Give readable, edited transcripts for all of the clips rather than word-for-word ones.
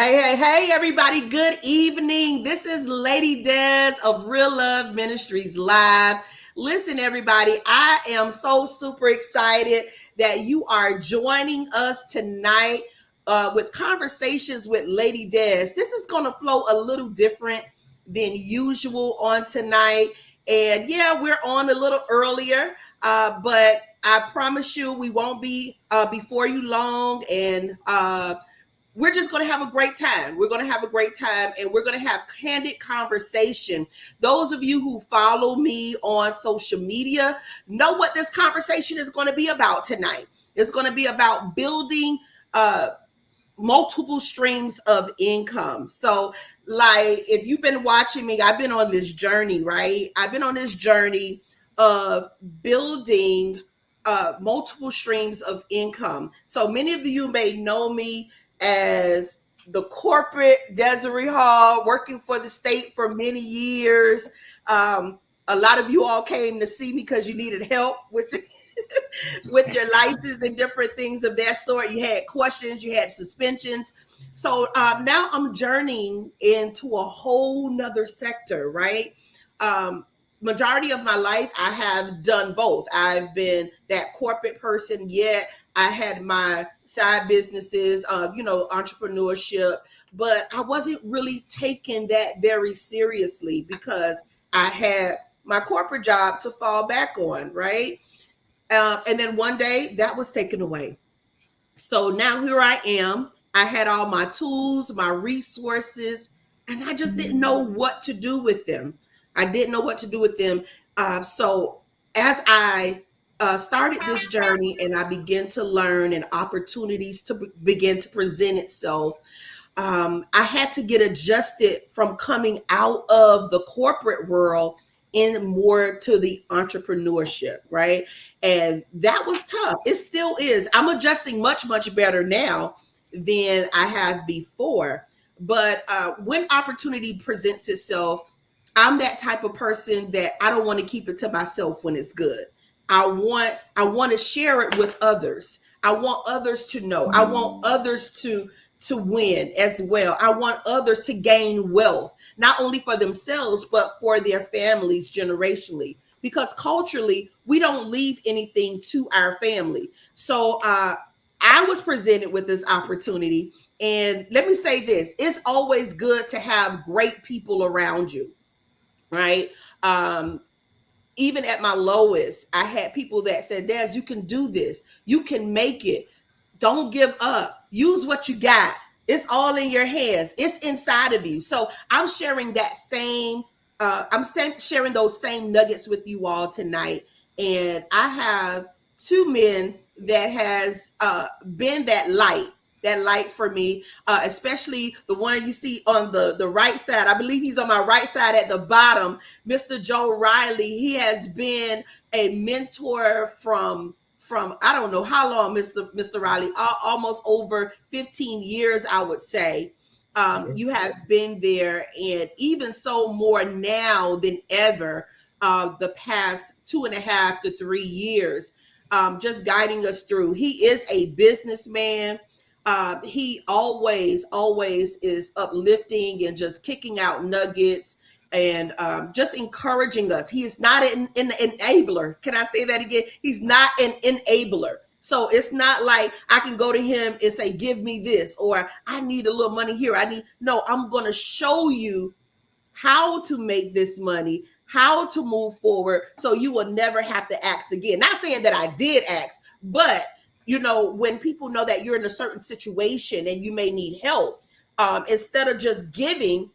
Hey, everybody. Good evening. This is Lady Des of Real Love Ministries Live. Listen, everybody, I am so super excited that you are joining us tonight with conversations with Lady Des. This is going to flow a little different than usual on tonight. And yeah, we're on a little earlier, but I promise you we won't be before you long. And we're just going to have a great time. We're going to have a great time and we're going to have candid conversation. Those of you who follow me on social media know what this conversation is going to be about tonight. It's going to be about building uh, multiple streams of income. So, like, if you've been watching me, I've been on this journey, right? I've been on this journey of building multiple streams of income. So, many of you may know me as the corporate Desiree Hall, working for the state for many years. A lot of you all came to see me because you needed help with your license and different things of that sort. You had questions, you had suspensions. So now I'm journeying into a whole nother sector, right? Majority of my life, I have done both. I've been that corporate person, yet I had my side businesses, entrepreneurship, but I wasn't really taking that very seriously because I had my corporate job to fall back on, right? And then one day that was taken away. So now here I am. I had all my tools, my resources, and I just didn't know what to do with them. I didn't know what to do with them. So as I started this journey and I began to learn and opportunities to begin to present itself, I had to get adjusted from coming out of the corporate world in more to the entrepreneurship, right? And that was tough. It still is. I'm adjusting much better now than I have before. But when opportunity presents itself, I'm that type of person that I don't want to keep it to myself when it's good. I want to share it with others. I want others to know. I want others to win as well. I want others to gain wealth, not only for themselves, but for their families generationally. Because culturally, we don't leave anything to our family. So I was presented with this opportunity. And let me say this, it's always good to have great people around you, right? Um, Even at my lowest, I had people that said, Daz, you can do this. You can make it. Don't give up. Use what you got. It's all in your hands. It's inside of you. So I'm sharing that same, sharing those same nuggets with you all tonight. And I have two men that has been that light for me, especially the one you see on the right side. I believe he's on my right side at the bottom, Mr. Joe Riley. He has been a mentor from I don't know how long, Mr. Riley, almost over 15 years, I would say. You have been there, and even so more now than ever, the past 2.5 to 3 years, just guiding us through. He is a businessman. He always is uplifting and just kicking out nuggets and just encouraging us. He is not an enabler. Can I say that again? He's not an enabler. So it's not like I can go to him and say, give me this, or I need a little money here. No, I'm going to show you how to make this money, how to move forward, so you will never have to ask again. Not saying that I did ask, but when people know that you're in a certain situation and you may need help, instead of just giving,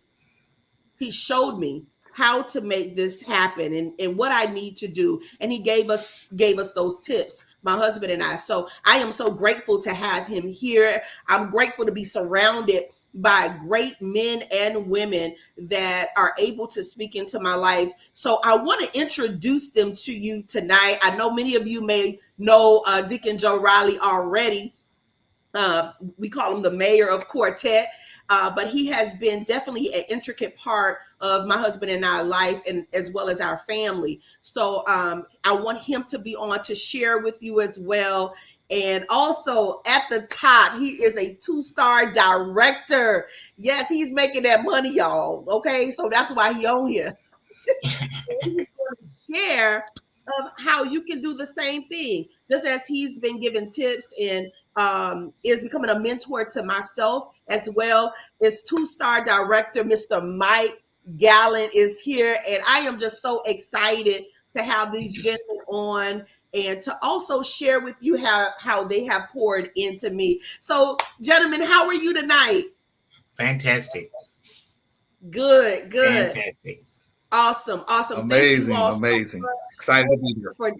he showed me how to make this happen and what I need to do. And he gave us those tips, my husband and I. So I am so grateful to have him here. I'm grateful to be surrounded by great men and women that are able to speak into my life. So I want to introduce them to you tonight. I know many of you may know Deacon Joe Riley already. We call him the mayor of Quartet. but he has been definitely an intricate part of my husband and our life, and as well as our family. So I want him to be on to share with you as well. And also at the top, he is a 2-star director. Yes, he's making that money, y'all. Okay, so that's why he on here. Share of how you can do the same thing, just as he's been giving tips and is becoming a mentor to myself as well. Is 2-star director Mr. Mike Gallant is here, and I am just so excited to have these gentlemen on and to also share with you how they have poured into me. So, gentlemen, how are you tonight? Fantastic. Good, good. Fantastic. Awesome, awesome. Thank you Amazing, all so amazing. much Excited to be here. for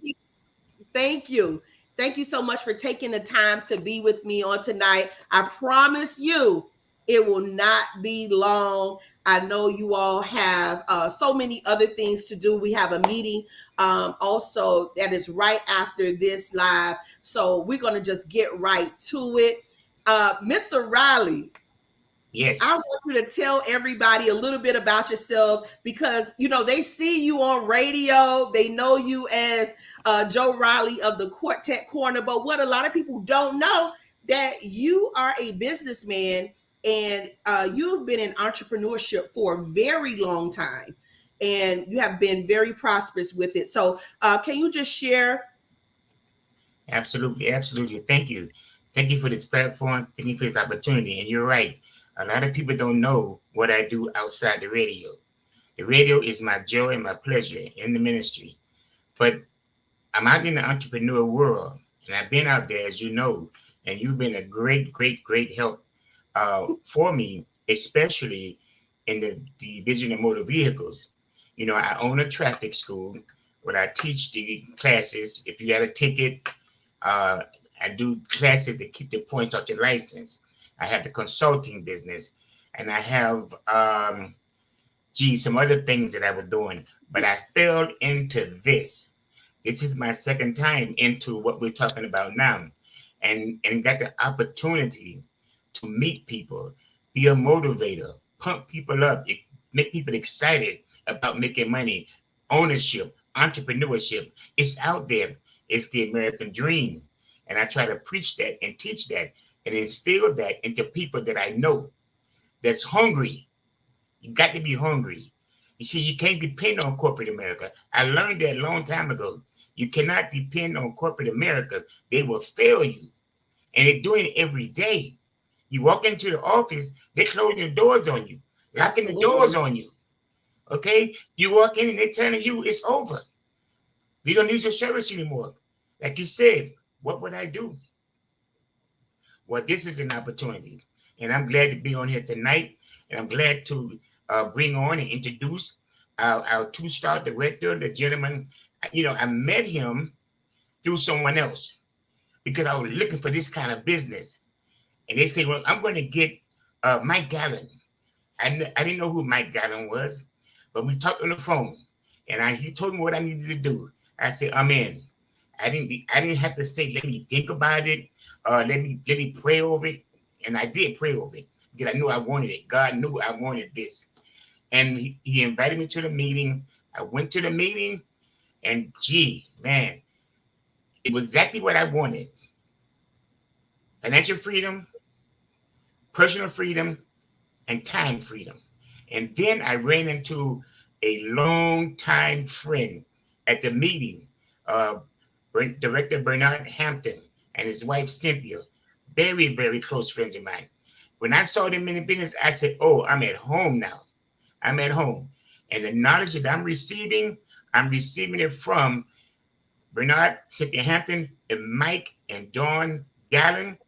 thank you. Thank you so much for taking the time to be with me on tonight. I promise you it will not be long. I know you all have so many other things to do. We have a meeting also that is right after this live. So we're going to just get right to it. Mr. Riley, I Yes. want you to tell everybody a little bit about yourself, because they see you on radio, they know you as Joe Riley of the Quartet Corner, but what a lot of people don't know, that you are a businessman, and you've been in entrepreneurship for a very long time, and you have been very prosperous with it. So can you just share? Absolutely. Absolutely. Thank you. Thank you for this platform. Thank you for this opportunity. And you're right. A lot of people don't know what I do outside the radio. The radio is my joy and my pleasure in the ministry. But I'm out in the entrepreneur world, and I've been out there, as you know, and you've been a great, great, great help for me, especially in the division of motor vehicles. I own a traffic school where I teach the classes. If you got a ticket, uh, I do classes to keep the points off your license. I have the consulting business, and I have some other things that I was doing, but I fell into this. This is my second time into what we're talking about now, and got the opportunity to meet people, be a motivator, pump people up, make people excited about making money, ownership, entrepreneurship. It's out there. It's the American dream, and I try to preach that and teach that and instill that into people that I know that's hungry. You got to be hungry. You see, you can't depend on corporate America. I learned that a long time ago. You cannot depend on corporate America. They will fail you. And they're doing it every day. You walk into the office, they're closing the doors on you, locking the doors Absolutely. on you. Okay? You walk in and they're telling you it's over. We don't need your service anymore. Like you said, what would I do? Well, this is an opportunity. And I'm glad to be on here tonight. And I'm glad to bring on and introduce our 2-star director, the gentleman. I met him through someone else because I was looking for this kind of business. And they said, well, I'm going to get Mike Gallant. I didn't know who Mike Gallant was, but we talked on the phone. And he told me what I needed to do. I said, I'm in. I didn't have to say, let me think about it. Let me pray over it. And I did pray over it because I knew I wanted it. God knew I wanted this. And he invited me to the meeting. I went to the meeting, and gee, man, it was exactly what I wanted. Financial freedom, personal freedom, and time freedom. And then I ran into a long-time friend at the meeting, uh, Director Bernard Hampton and his wife Cynthia, very, very close friends of mine. When I saw them in the business, I said, oh, I'm at home now. I'm at home. And the knowledge that I'm receiving it from Bernard, Cynthia Hampton, and Mike and Dawn Gallant.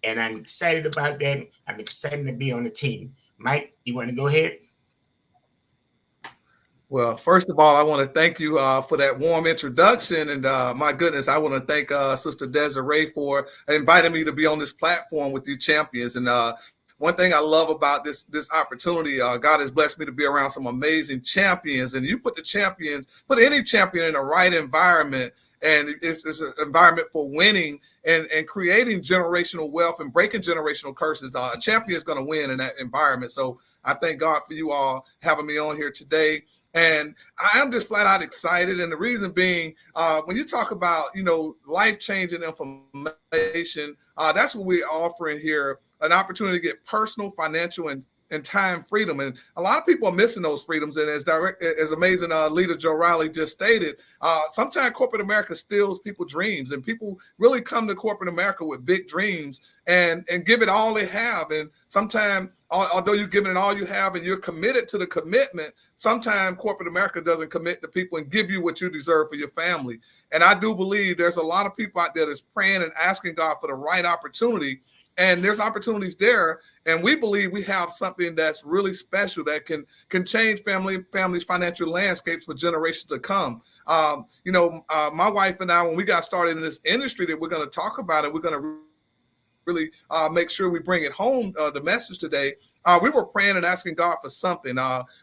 And I'm excited about that. I'm excited to be on the team. Mike, you want to go ahead? Well, first of all, I want to thank you for that warm introduction. And my goodness, I want to thank Sister Desiree for inviting me to be on this platform with you champions. And one thing I love about this opportunity, God has blessed me to be around some amazing champions. And you put any champion in the right environment, and it's an environment for winning and creating generational wealth and breaking generational curses. A champion is going to win in that environment. So I thank God for you all having me on here today. And I am just flat out excited. And the reason being, when you talk about, life-changing information, that's what we're offering here, an opportunity to get personal, financial, and time freedom. And a lot of people are missing those freedoms. And as amazing leader Joe Riley just stated, sometimes corporate America steals people's dreams, and people really come to corporate America with big dreams and give it all they have. And sometimes, although you're giving it all you have and you're committed to the commitment, sometimes corporate America doesn't commit to people and give you what you deserve for your family. And I do believe there's a lot of people out there that's praying and asking God for the right opportunity. And there's opportunities there. And we believe we have something that's really special that can change families' financial landscapes for generations to come. My wife and I, when we got started in this industry that we're going to talk about, and we're going to really make sure we bring it home, the message today, we were praying and asking God for something.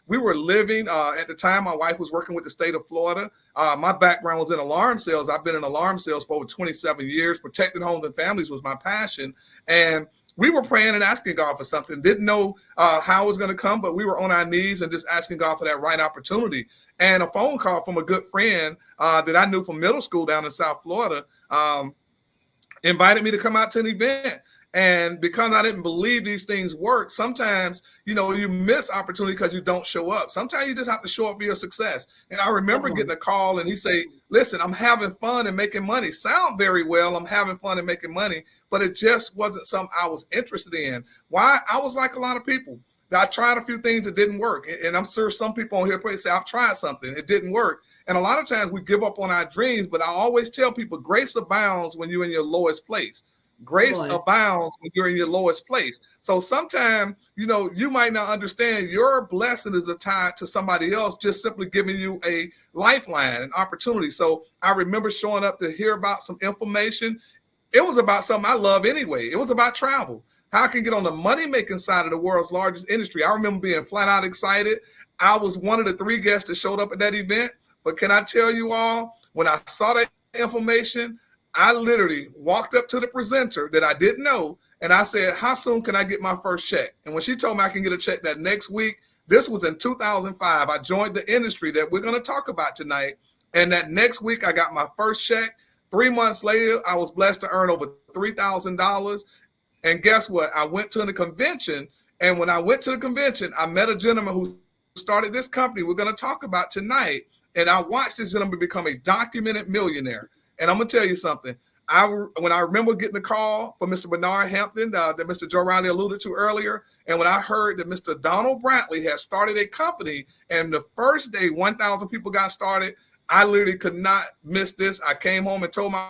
We were living, at the time, my wife was working with the state of Florida. My background was in alarm sales. I've been in alarm sales for over 27 years. Protecting homes and families was my passion. And we were praying and asking God for something. Didn't know how it was going to come, but we were on our knees and just asking God for that right opportunity. And a phone call from a good friend that I knew from middle school down in South Florida invited me to come out to an event. And because I didn't believe these things work, sometimes, you miss opportunity because you don't show up. Sometimes you just have to show up for your success. And I remember getting a call and he say, listen, I'm having fun and making money. Sound very well. I'm having fun and making money, but it just wasn't something I was interested in. Why? I was like a lot of people. I tried a few things that didn't work. And I'm sure some people on here probably say, I've tried something. It didn't work. And a lot of times we give up on our dreams, but I always tell people grace abounds when you're in your lowest place. Grace abounds when you're in your lowest place. So sometimes, you might not understand your blessing is tied to somebody else just simply giving you a lifeline, an opportunity. So I remember showing up to hear about some information. It was about something I love anyway. It was about travel. How I can get on the money-making side of the world's largest industry. I remember being flat out excited. I was one of the 3 guests that showed up at that event. But can I tell you all, when I saw that information, I literally walked up to the presenter that I didn't know, and I said, how soon can I get my first check? And when she told me I can get a check that next week, this was in 2005. I joined the industry that we're going to talk about tonight. And that next week, I got my first check. 3 months later, I was blessed to earn over $3,000. And guess what? I went to the convention. And when I went to the convention, I met a gentleman who started this company we're going to talk about tonight. And I watched this gentleman become a documented millionaire. And I'm going to tell you something. When I remember getting the call from Mr. Bernard Hampton that Mr. Joe Riley alluded to earlier, and when I heard that Mr. Donald Brantley had started a company, and the first day 1,000 people got started, I literally could not miss this. I came home and told my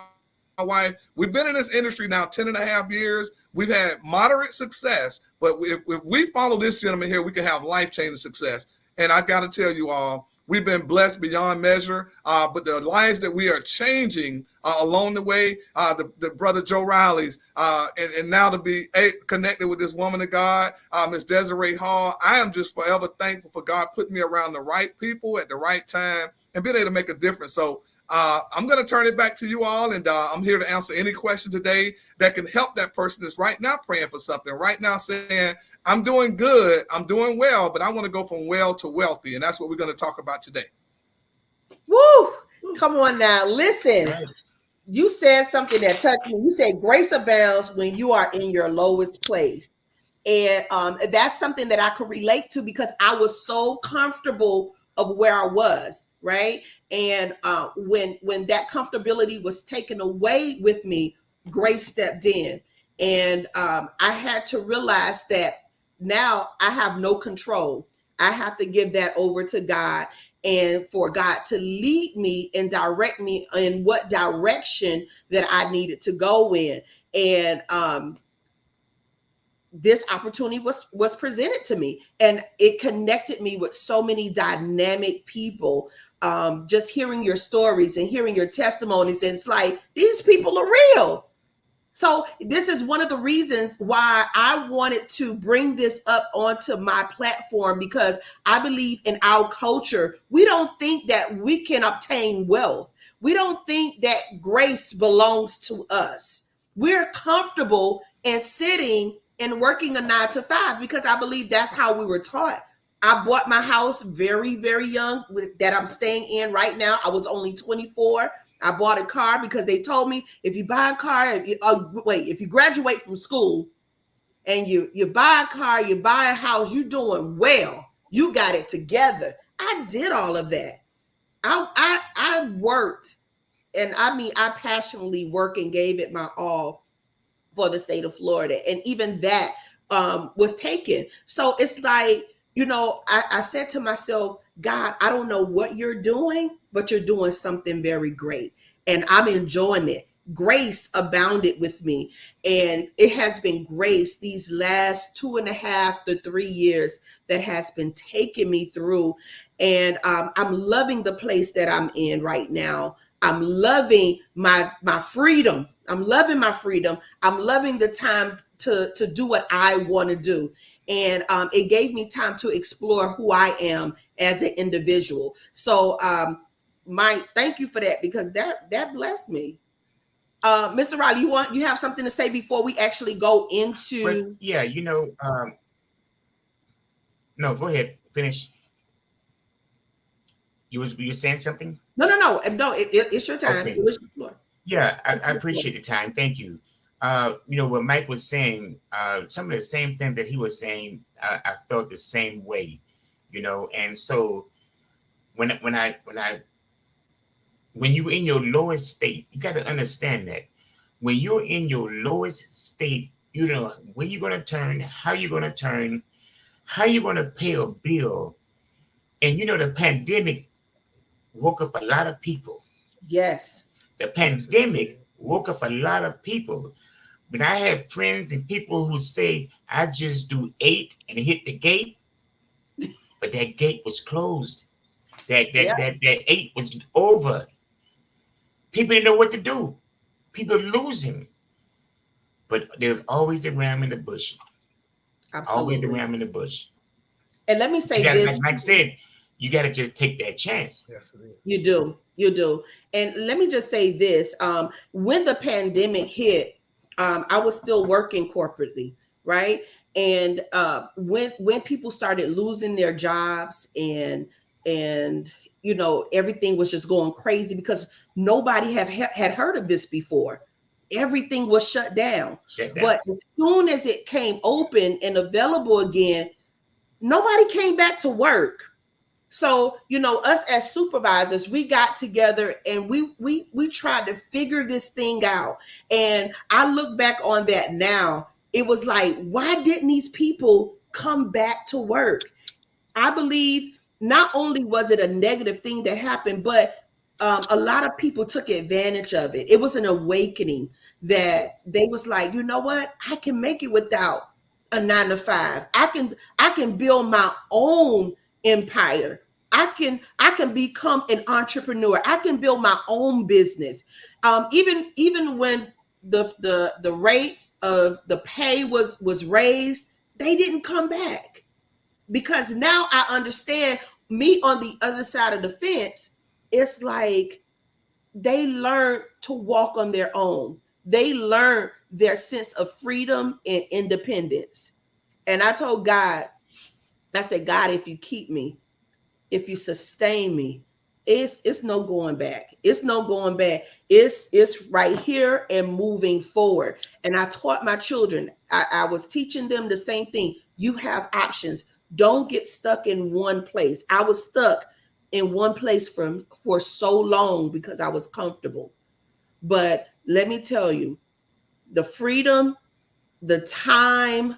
wife, we've been in this industry now 10 and a half years. We've had moderate success, but if we follow this gentleman here, we can have life-changing success. And I got to tell you all, we've been blessed beyond measure, but the lives that we are changing along the way, the brother Joe Riley's, and now to be connected with this woman of God, Miss Desiree Hall, I am just forever thankful for God putting me around the right people at the right time and being able to make a difference. So I'm going to turn it back to you all, and I'm here to answer any question today that can help that person that's right now praying for something, right now saying, I'm doing good, I'm doing well, but I want to go from well to wealthy, and that's what we're going to talk about today. Woo! Come on now. Listen, you said something that touched me. You said grace abounds when you are in your lowest place. And that's something that I could relate to because I was so comfortable of where I was, right? And when that comfortability was taken away with me, grace stepped in. And I had to realize that now I have no control. I have to give that over to God and for God to lead me and direct me in what direction that I needed to go in. And this opportunity was presented to me, and it connected me with so many dynamic people. Just hearing your stories and hearing your testimonies, and it's like, these people are real. So this is one of the reasons why I wanted to bring this up onto my platform, because I believe in our culture, we don't think that we can obtain wealth. We don't think that grace belongs to us. We're comfortable in sitting and working a 9 to 5 because I believe that's how we were taught. I bought my house very, very young that I'm staying in right now. I was only 24. I bought a car because they told me if you buy a car, if you graduate from school and you buy a car, you buy a house, you're doing well. You got it together. I did all of that. I worked, and I mean I passionately worked and gave it my all for the state of Florida. And even that was taken. So it's like, I said to myself, God, I don't know what you're doing, but you're doing something very great. And I'm enjoying it. Grace abounded with me. And it has been grace these last 2.5 to 3 years that has been taking me through. And I'm loving the place that I'm in right now. I'm loving my freedom. I'm loving my freedom. I'm loving the time to do what I want to do. And it gave me time to explore who I am as an individual. So, Mike, thank you for that because that blessed me. Mr. Riley, you have something to say before we actually go into? But yeah, no, go ahead, finish. You were saying something? No. It's your time. Okay. It was your floor. Yeah, I appreciate the time. Thank you. What Mike was saying, some of the same thing that he was saying, I felt the same way, and so when you're in your lowest state, you got to understand that when you're in your lowest state, where you're going to turn, how you're going to turn, how you're going to pay a bill. And the pandemic woke up a lot of people. Yes. The pandemic woke up a lot of people. When I have friends and people who say, I just do 8 and hit the gate, but that gate was closed. That 8 was over. People didn't know what to do. People losing. But there's always the ram in the bush. Absolutely. Always the ram in the bush. And let me say this. Like Mike said, you got to just take that chance. Yes, it is. You do. And let me just say this. When the pandemic hit, I was still working corporately, right? And when people started losing their jobs and everything was just going crazy because nobody had heard of this before. Everything was shut down. But as soon as it came open and available again, nobody came back to work. So, us as supervisors, we got together and we tried to figure this thing out. And I look back on that now. It was like, why didn't these people come back to work? I believe not only was it a negative thing that happened, but a lot of people took advantage of it. It was an awakening that they was like, you know what? I can make it without a 9 to 5. I can build my own empire. I can become an entrepreneur. I can build my own business. Even when the rate of the pay was raised, they didn't come back because now I understand. Me on the other side of the fence, it's like they learned to walk on their own. They learned their sense of freedom and independence. And I told God, I said, God, if you keep me, if you sustain me, it's no going back. It's no going back. It's right here and moving forward. And I taught my children, I was teaching them the same thing. You have options. Don't get stuck in one place. I was stuck in one place for so long because I was comfortable. But let me tell you, the freedom, the time,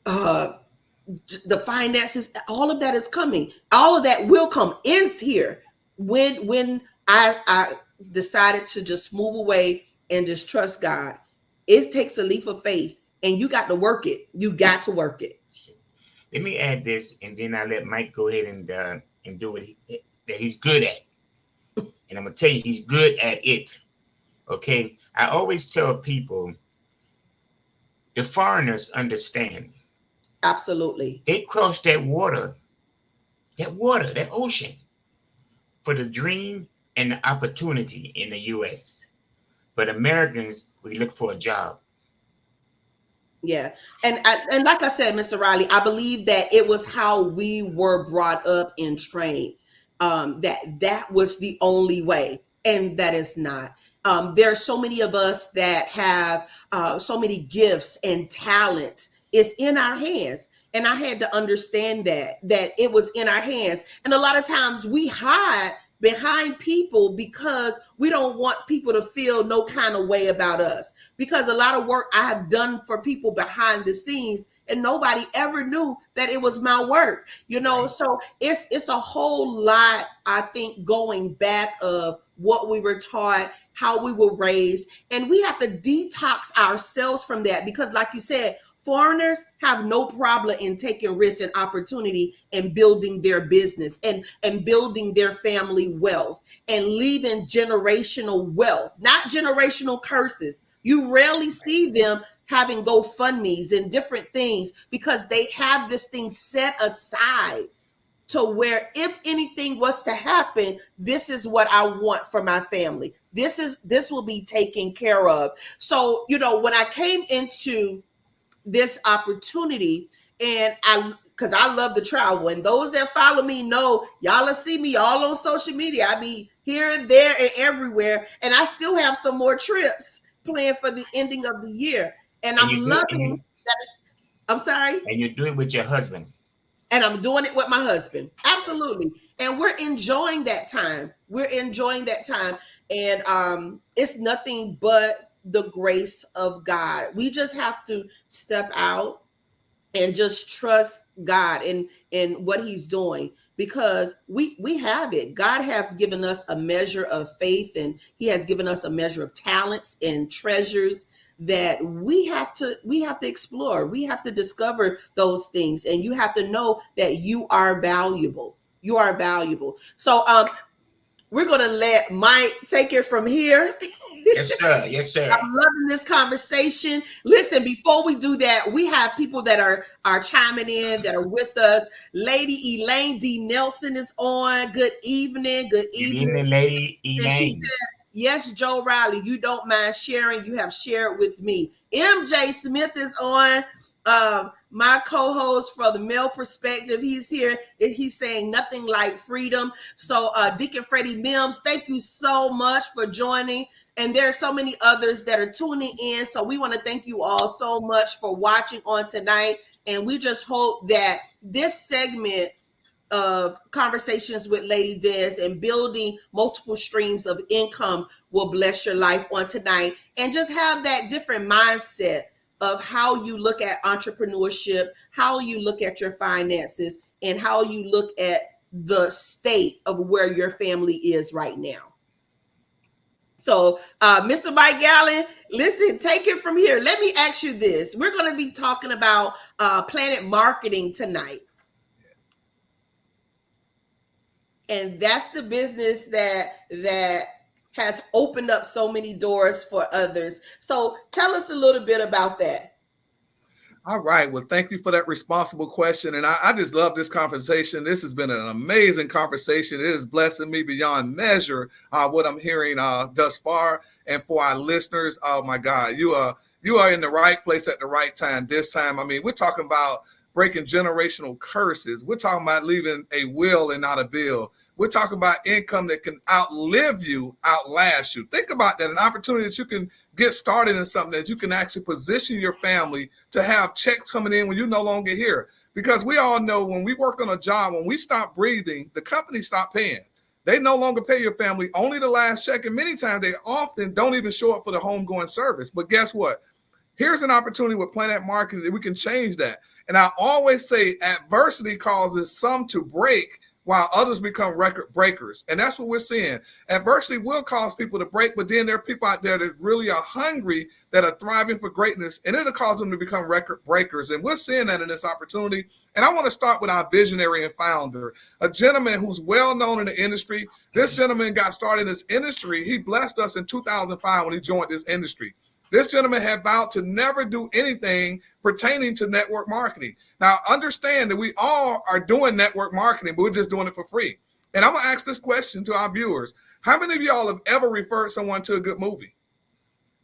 the finances, all of that is coming. All of that will come, is here when I decided to just move away and just trust God. It takes a leap of faith and you got to work it. You got to work it. Let me add this, and then I'll let Mike go ahead and do what that he's good at. And I'm gonna tell you, he's good at it. Okay, I always tell people, the foreigners understand. Absolutely. They crossed that ocean, for the dream and opportunity in the U.S. But Americans, we look for a job. Yeah. And like I said, Mr. Riley, I believe that it was how we were brought up and trained. That was the only way. And that is not. There are so many of us that have so many gifts and talents. It's in our hands. And I had to understand that it was in our hands. And a lot of times we hide behind people because we don't want people to feel no kind of way about us, because a lot of work I have done for people behind the scenes and nobody ever knew that it was my work, Right. so it's a whole lot, I think, going back of what we were taught, how we were raised, and we have to detox ourselves from that, because like you said, foreigners have no problem in taking risks and opportunity and building their business and building their family wealth and leaving generational wealth, not generational curses. You rarely see them having GoFundMe's and different things because they have this thing set aside to where if anything was to happen, this is what I want for my family. This will be taken care of. So, when I came into this opportunity, and because I love to travel, and those that follow me know, y'all will see me all on social media. I be here and there and everywhere, and I still have some more trips planned for the ending of the year, and And I'm you do and loving you that. I'm sorry. and you do it with your husband. And I'm doing it with my husband. Absolutely. And we're enjoying that time. And it's nothing but the grace of God. We just have to step out and just trust God in what he's doing, because we have it. God has given us a measure of faith, and he has given us a measure of talents and treasures that we have to explore. We have to discover those things, and you have to know that you are valuable. You are valuable. So we're going to let Mike take it from here. Yes, sir. Yes, sir. I'm loving this conversation. Listen, before we do that, we have people that are chiming in, that are with us. Lady Elaine D. Nelson is on. Good evening. Good Good evening. evening, Lady And she Elaine. said, yes, Joe Riley, you don't mind sharing. You have shared with me. MJ Smith is on. My co-host for the male perspective, he's here. He's saying nothing like freedom. So Deacon Freddie Mims, thank you so much for joining. And there are so many others that are tuning in. So we want to thank you all so much for watching on tonight. And we just hope that this segment of conversations with Lady Des and building multiple streams of income will bless your life on tonight, and just have that different mindset of how you look at entrepreneurship, how you look at your finances, and how you look at the state of where your family is right now. So, Mr. Mike Gallen, listen, take it from here. Let me ask you this. We're going to be talking about Planet Marketing tonight. And that's the business that has opened up so many doors for others. So tell us a little bit about that. All right. Well, thank you for that responsible question. And I just love this conversation. This has been an amazing conversation. It is blessing me beyond measure what I'm hearing thus far. And for our listeners, oh my God, you are in the right place at the right time. This time, I mean, we're talking about breaking generational curses. We're talking about leaving a will and not a bill. We're talking about income that can outlive you, outlast you. Think about that, an opportunity that you can get started in something that you can actually position your family to have checks coming in when you're no longer here. Because we all know when we work on a job, when we stop breathing, the company stop paying. They no longer pay your family, only the last check. And many times they often don't even show up for the homegoing service. But guess what? Here's an opportunity with Planet Marketing that we can change that. And I always say adversity causes some to break while others become record breakers. And that's what we're seeing. Adversity will cause people to break, but then there are people out there that really are hungry, that are thriving for greatness, and it'll cause them to become record breakers. And we're seeing that in this opportunity. And I want to start with our visionary and founder, a gentleman who's well known in the industry. This gentleman got started in this industry. He blessed us in 2005 when he joined this industry. This gentleman had vowed to never do anything pertaining to network marketing. Now, understand that we all are doing network marketing, but we're just doing it for free. And I'm going to ask this question to our viewers. How many of y'all have ever referred someone to a good movie?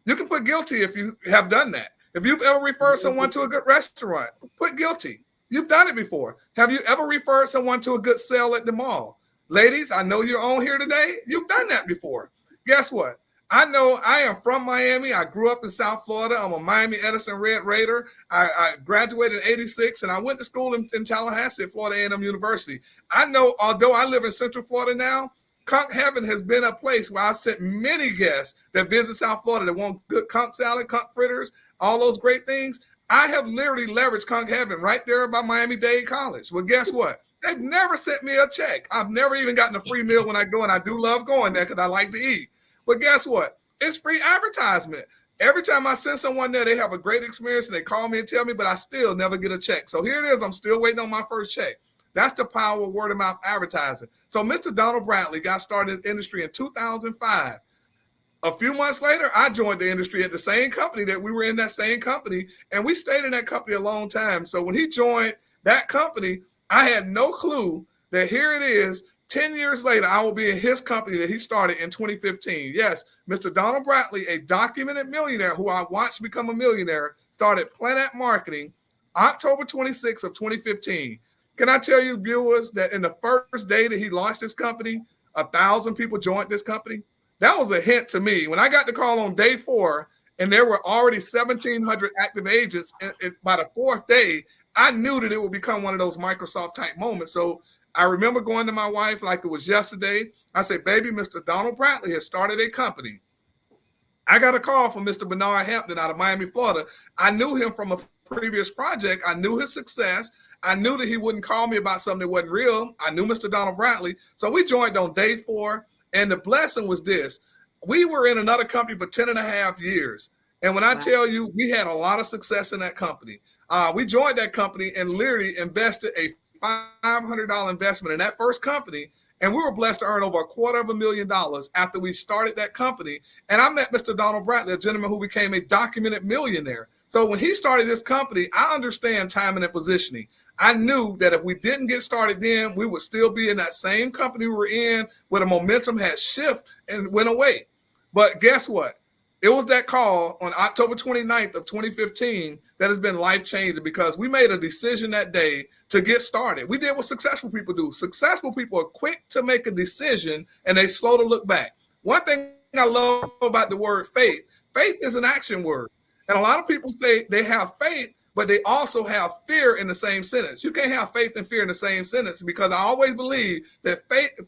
You can put guilty if you have done that. If you've ever referred someone to a good restaurant, put guilty. You've done it before. Have you ever referred someone to a good sale at the mall? Ladies, I know you're on here today. You've done that before. Guess what? I know I am from Miami. I grew up in South Florida. I'm a Miami Edison Red Raider. I graduated in 86, and I went to school in Tallahassee at Florida A&M University. I know, although I live in Central Florida now, Conch Heaven has been a place where I've sent many guests that visit South Florida that want good conch salad, conch fritters, all those great things. I have literally leveraged Conch Heaven right there by Miami-Dade College. Well, guess what? They've never sent me a check. I've never even gotten a free meal when I go, and I do love going there because I like to eat. But guess what? It's free advertisement. Every time I send someone there, they have a great experience, and they call me and tell me, but I still never get a check. So here it is. I'm still waiting on my first check. That's the power of word of mouth advertising. So Mr. Donald Bradley got started in the industry in 2005. A few months later, I joined the industry at the same company that we were in that same company, and we stayed in that company a long time. So when he joined that company, I had no clue that here it is, 10 years later, I will be in his company that he started in 2015. Yes, Mr. Donald Bradley, a documented millionaire who I watched become a millionaire, started Planet Marketing October 26th of 2015. Can I tell you, viewers, that in the first day that he launched this company, 1,000 people joined this company? That was a hint to me. When I got the call on day 4, and there were already 1,700 active agents by the 4th day, I knew that it would become one of those Microsoft type moments. So I remember going to my wife like it was yesterday. I said, baby, Mr. Donald Bradley has started a company. I got a call from Mr. Bernard Hampton out of Miami, Florida. I knew him from a previous project. I knew his success. I knew that he wouldn't call me about something that wasn't real. I knew Mr. Donald Bradley. So we joined on day 4. And the blessing was this. We were in another company for 10 and a half years. And when I tell you, we had a lot of success in that company. We joined that company and literally invested a $500 investment in that first company. And we were blessed to earn over $250,000 after we started that company. And I met Mr. Donald Bradley, a gentleman who became a documented millionaire. So when he started this company, I understand timing and positioning. I knew that if we didn't get started then, we would still be in that same company we were in where the momentum had shifted and went away. But guess what? It was that call on October 29th of 2015 that has been life-changing because we made a decision that day to get started. We did what successful people do. Successful people are quick to make a decision and they slow to look back. One thing I love about the word faith, faith is an action word. And a lot of people say they have faith, but they also have fear in the same sentence. You can't have faith and fear in the same sentence because I always believe that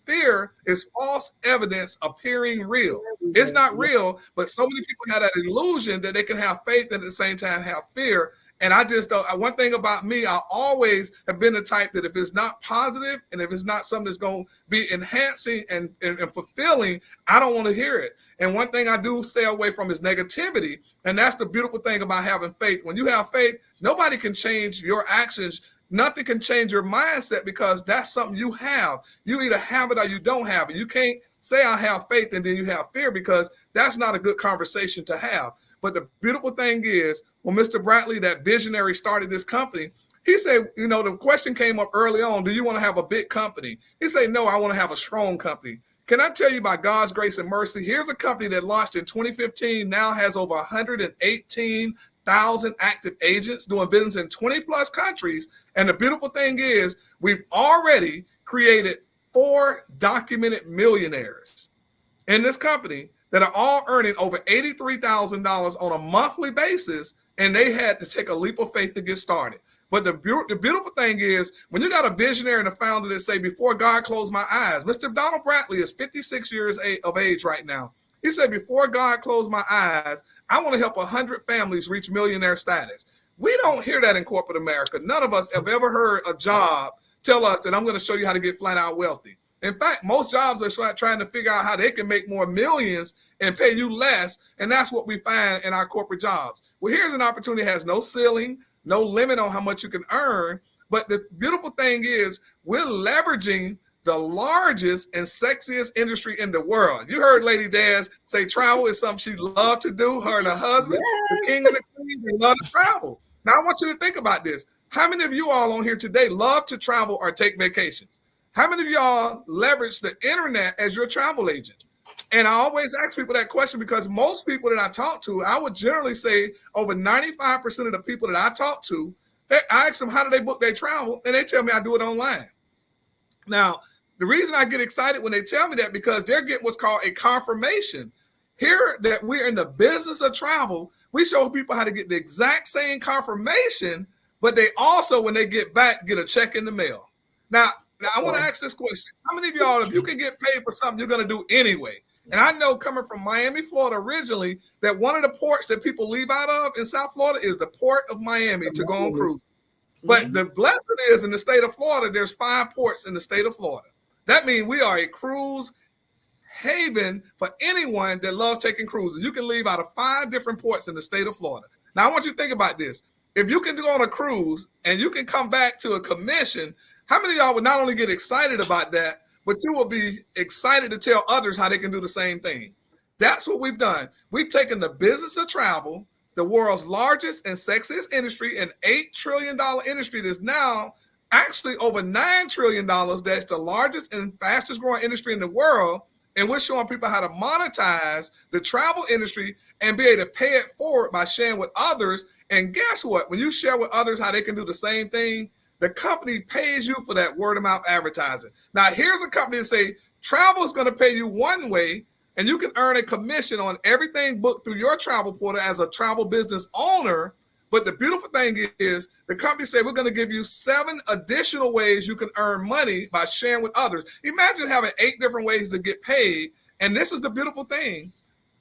fear is false evidence appearing real. It's not real, but so many people have that illusion that they can have faith and at the same time have fear. And I just don't. One thing about me, I always have been the type that if it's not positive and if it's not something that's going to be enhancing and fulfilling, I don't want to hear it. And one thing I do stay away from is negativity. And that's the beautiful thing about having faith. When you have faith, nobody can change your actions. Nothing can change your mindset because that's something you have. You either have it or you don't have it. You can't say I have faith and then you have fear because that's not a good conversation to have. But the beautiful thing is when Mr. Bradley, that visionary, started this company, he said, you know, the question came up early on, do you want to have a big company? He said, no, I want to have a strong company. Can I tell you, by God's grace and mercy, here's a company that launched in 2015, now has over 118,000 active agents doing business in 20 plus countries. And the beautiful thing is we've already created 4 documented millionaires in this company that are all earning over $83,000 on a monthly basis. And they had to take a leap of faith to get started. But the beautiful thing is when you got a visionary and a founder that say, before God closed my eyes, Mr. Donald Bradley is 56 years of age right now. He said, before God closed my eyes, I want to help 100 families reach millionaire status. We don't hear that in corporate America. None of us have ever heard a job tell us that I'm going to show you how to get flat out wealthy. In fact, most jobs are trying to figure out how they can make more millions and pay you less. And that's what we find in our corporate jobs. Well, here's an opportunity that has no ceiling, no limit on how much you can earn. But the beautiful thing is we're leveraging the largest and sexiest industry in the world. You heard Lady Daz say travel is something she loved to do. Her and her husband, the king and the queen, they love to travel. Now, I want you to think about this. How many of you all on here today love to travel or take vacations? How many of y'all leverage the internet as your travel agent? And I always ask people that question because most people that I talk to, I would generally say over 95% of the people that I talk to, I ask them how do they book their travel, and they tell me I do it online. Now, the reason I get excited when they tell me that because they're getting what's called a confirmation. Here that we're in the business of travel, we show people how to get the exact same confirmation, but they also, when they get back, get a check in the mail. Now I want to ask this question. How many of y'all, if you can get paid for something you're going to do anyway? And I know coming from Miami, Florida originally, that one of the ports that people leave out of in South Florida is the port of Miami to go on cruise. But the blessing is in the state of Florida, there's 5 ports in the state of Florida. That means we are a cruise haven for anyone that loves taking cruises. You can leave out of 5 different ports in the state of Florida. Now, I want you to think about this. If you can go on a cruise and you can come back to a commission, how many of y'all would not only get excited about that, but you will be excited to tell others how they can do the same thing? That's what we've done. We've taken the business of travel, the world's largest and sexiest industry, an $8 trillion industry that's now actually over $9 trillion. That's the largest and fastest growing industry in the world. And we're showing people how to monetize the travel industry and be able to pay it forward by sharing with others. And guess what? When you share with others how they can do the same thing, the company pays you for that word of mouth advertising. Now, here's a company that say travel is going to pay you one way, and you can earn a commission on everything booked through your travel portal as a travel business owner. But the beautiful thing is the company said we're going to give you 7 additional ways you can earn money by sharing with others. Imagine having 8 different ways to get paid. And this is the beautiful thing.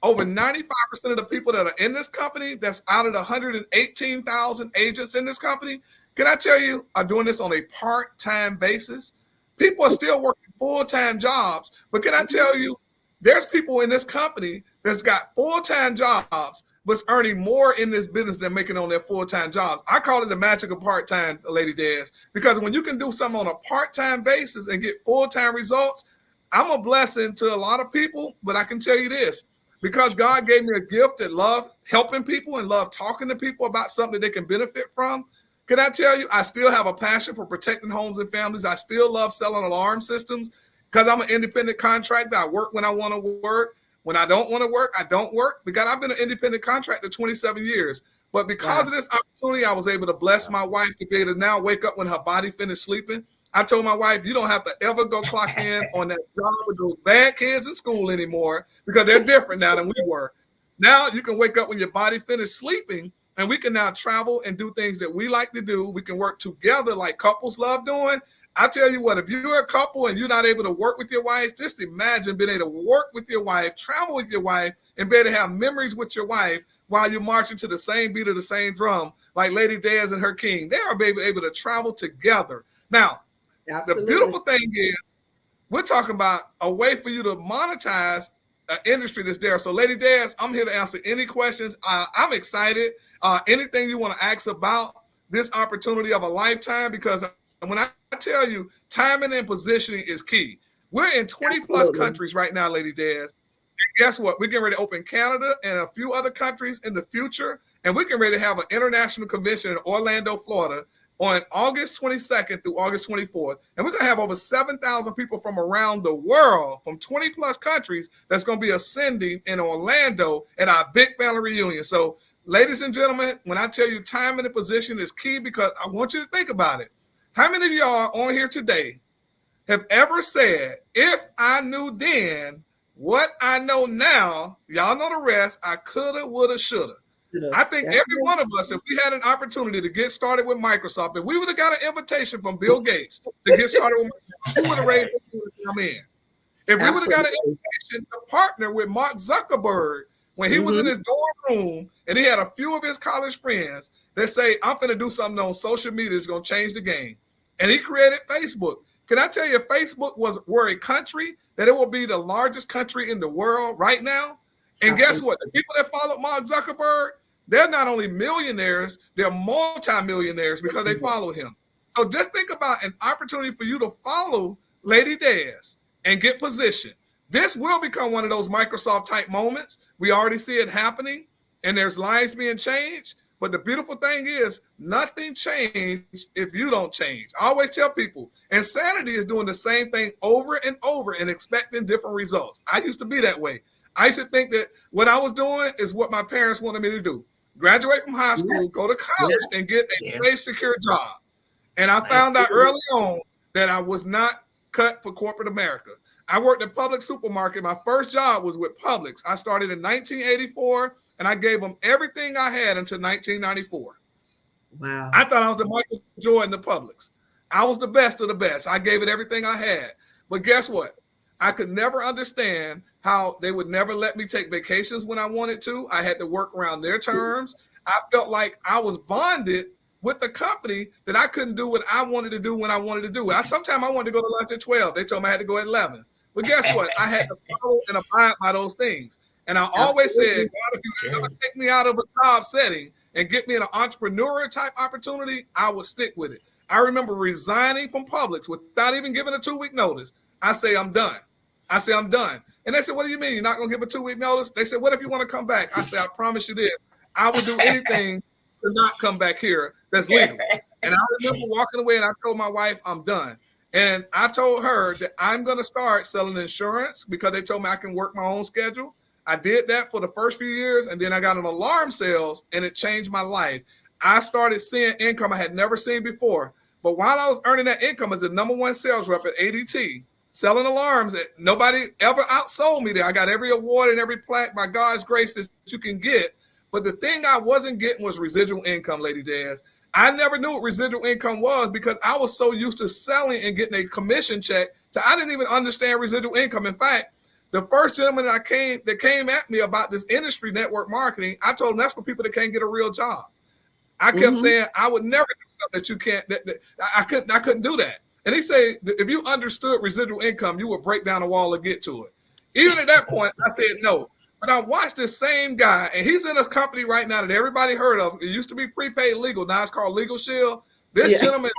Over 95% of the people that are in this company, that's out of the 118,000 agents in this company, can I tell you, are doing this on a part-time basis. People are still working full-time jobs. But can I tell you, there's people in this company that's got full-time jobs but earning more in this business than making on their full-time jobs. I call it the magic of part-time, Lady Des, because when you can do something on a part-time basis and get full-time results, I'm a blessing to a lot of people, but I can tell you this, because God gave me a gift that love helping people and love talking to people about something that they can benefit from. Can I tell you, I still have a passion for protecting homes and families. I still love selling alarm systems because I'm an independent contractor. I work when I want to work. When I don't want to work, I don't work, because I've been an independent contractor 27 years. But because of this opportunity, I was able to bless my wife to be able to now wake up when her body finished sleeping. I told my wife, you don't have to ever go clock in on that job with those bad kids in school anymore, because they're different now than we were. Now you can wake up when your body finished sleeping, and we can now travel and do things that we like to do. We can work together like couples love doing. I tell you what, if you're a couple and you're not able to work with your wife, just imagine being able to work with your wife, travel with your wife, and be able to have memories with your wife while you're marching to the same beat of the same drum, like Lady Des and her king. They are able to travel together. Now, the beautiful thing is, we're talking about a way for you to monetize an industry that's there. So, Lady Des, I'm here to answer any questions. I'm excited. Anything you want to ask about this opportunity of a lifetime, because when I tell you timing and positioning is key. We're in 20 plus countries right now, Lady Des. And guess what? We're getting ready to open Canada and a few other countries in the future. And we're getting ready to have an international convention in Orlando, Florida on August 22nd through August 24th. And we're going to have over 7,000 people from around the world, from 20 plus countries, that's going to be ascending in Orlando at our big family reunion. So, ladies and gentlemen, when I tell you timing and position is key, because I want you to think about it. How many of y'all on here today have ever said, if I knew then what I know now, y'all know the rest, I coulda, woulda, shoulda. I think every one of us, if we had an opportunity to get started with Microsoft, if we would have got an invitation from Bill Gates to get started with Microsoft, we would have raised to come in. If we would have got an invitation to partner with Mark Zuckerberg when he was in his dorm room and he had a few of his college friends that say, I'm going to do something on social media that's going to change the game. And he created Facebook. Can I tell you, if Facebook were a country, that it will be the largest country in the world right now? And guess what? The people that follow Mark Zuckerberg, they're not only millionaires, they're multimillionaires because they follow him. So just think about an opportunity for you to follow Lady Des and get positioned. This will become one of those Microsoft type moments. We already see it happening, and there's lives being changed. But the beautiful thing is, nothing changed if you don't change. I always tell people, insanity is doing the same thing over and over and expecting different results. I used to be that way. I used to think that what I was doing is what my parents wanted me to do. Graduate from high Yeah. school, go to Yeah. college, and get a Yeah. safe, secure job. And I found out Absolutely. early on that I was not cut for corporate America. I worked at Publix supermarket. My first job was with Publix. I started in 1984, and I gave them everything I had until 1994. Wow. I thought I was the Michael Jordan of Publix. I was the best of the best. I gave it everything I had. But guess what? I could never understand how they would never let me take vacations when I wanted to. I had to work around their terms. I felt like I was bonded with the company that I couldn't do what I wanted to do when I wanted to do it. Sometimes I wanted to go to lunch at 12. They told me I had to go at 11. But guess what? I had to follow and abide by those things. And I always said, Absolutely. God, if you ever Sure. take me out of a job setting and get me an entrepreneurial type opportunity, I would stick with it. I remember resigning from Publix without even giving a 2-week notice. I say, I'm done. I say, I'm done. And they said, what do you mean? You're not going to give a 2-week notice? They said, what if you want to come back? I said, I promise you this. I would do anything to not come back here that's legal. And I remember walking away and I told my wife, I'm done. And I told her that I'm going to start selling insurance because they told me I can work my own schedule. I did that for the first few years, and then I got an alarm sales, and it changed my life. I started seeing income I had never seen before. But while I was earning that income as the #1 sales rep at ADT, selling alarms, that nobody ever outsold me there. I got every award and every plaque by God's grace that you can get. But the thing I wasn't getting was residual income, Lady Daz. I never knew what residual income was because I was so used to selling and getting a commission check that I didn't even understand residual income. In fact, the first gentleman that came at me about this industry network marketing, I told him that's for people that can't get a real job. I kept Mhm. saying I would never do something that you can't. That I couldn't do that. And he said if you understood residual income, you would break down a wall and get to it. Even at that point, I said no. But I watched this same guy, and he's in a company right now that everybody heard of. It used to be Prepaid Legal, now it's called Legal Shield. This Yeah. gentleman,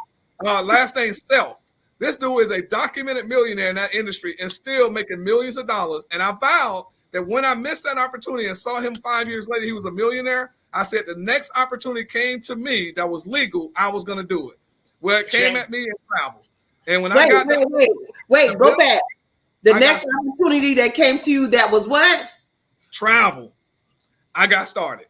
last name Self. This dude is a documented millionaire in that industry and still making millions of dollars. And I vowed that when I missed that opportunity and saw him 5 years later, he was a millionaire. I said the next opportunity came to me that was legal, I was going to do it. Well, it came Sure. at me in travel. And when I Wait, got wait. Go back. The I next got opportunity that came to you that was what? travel, I got started.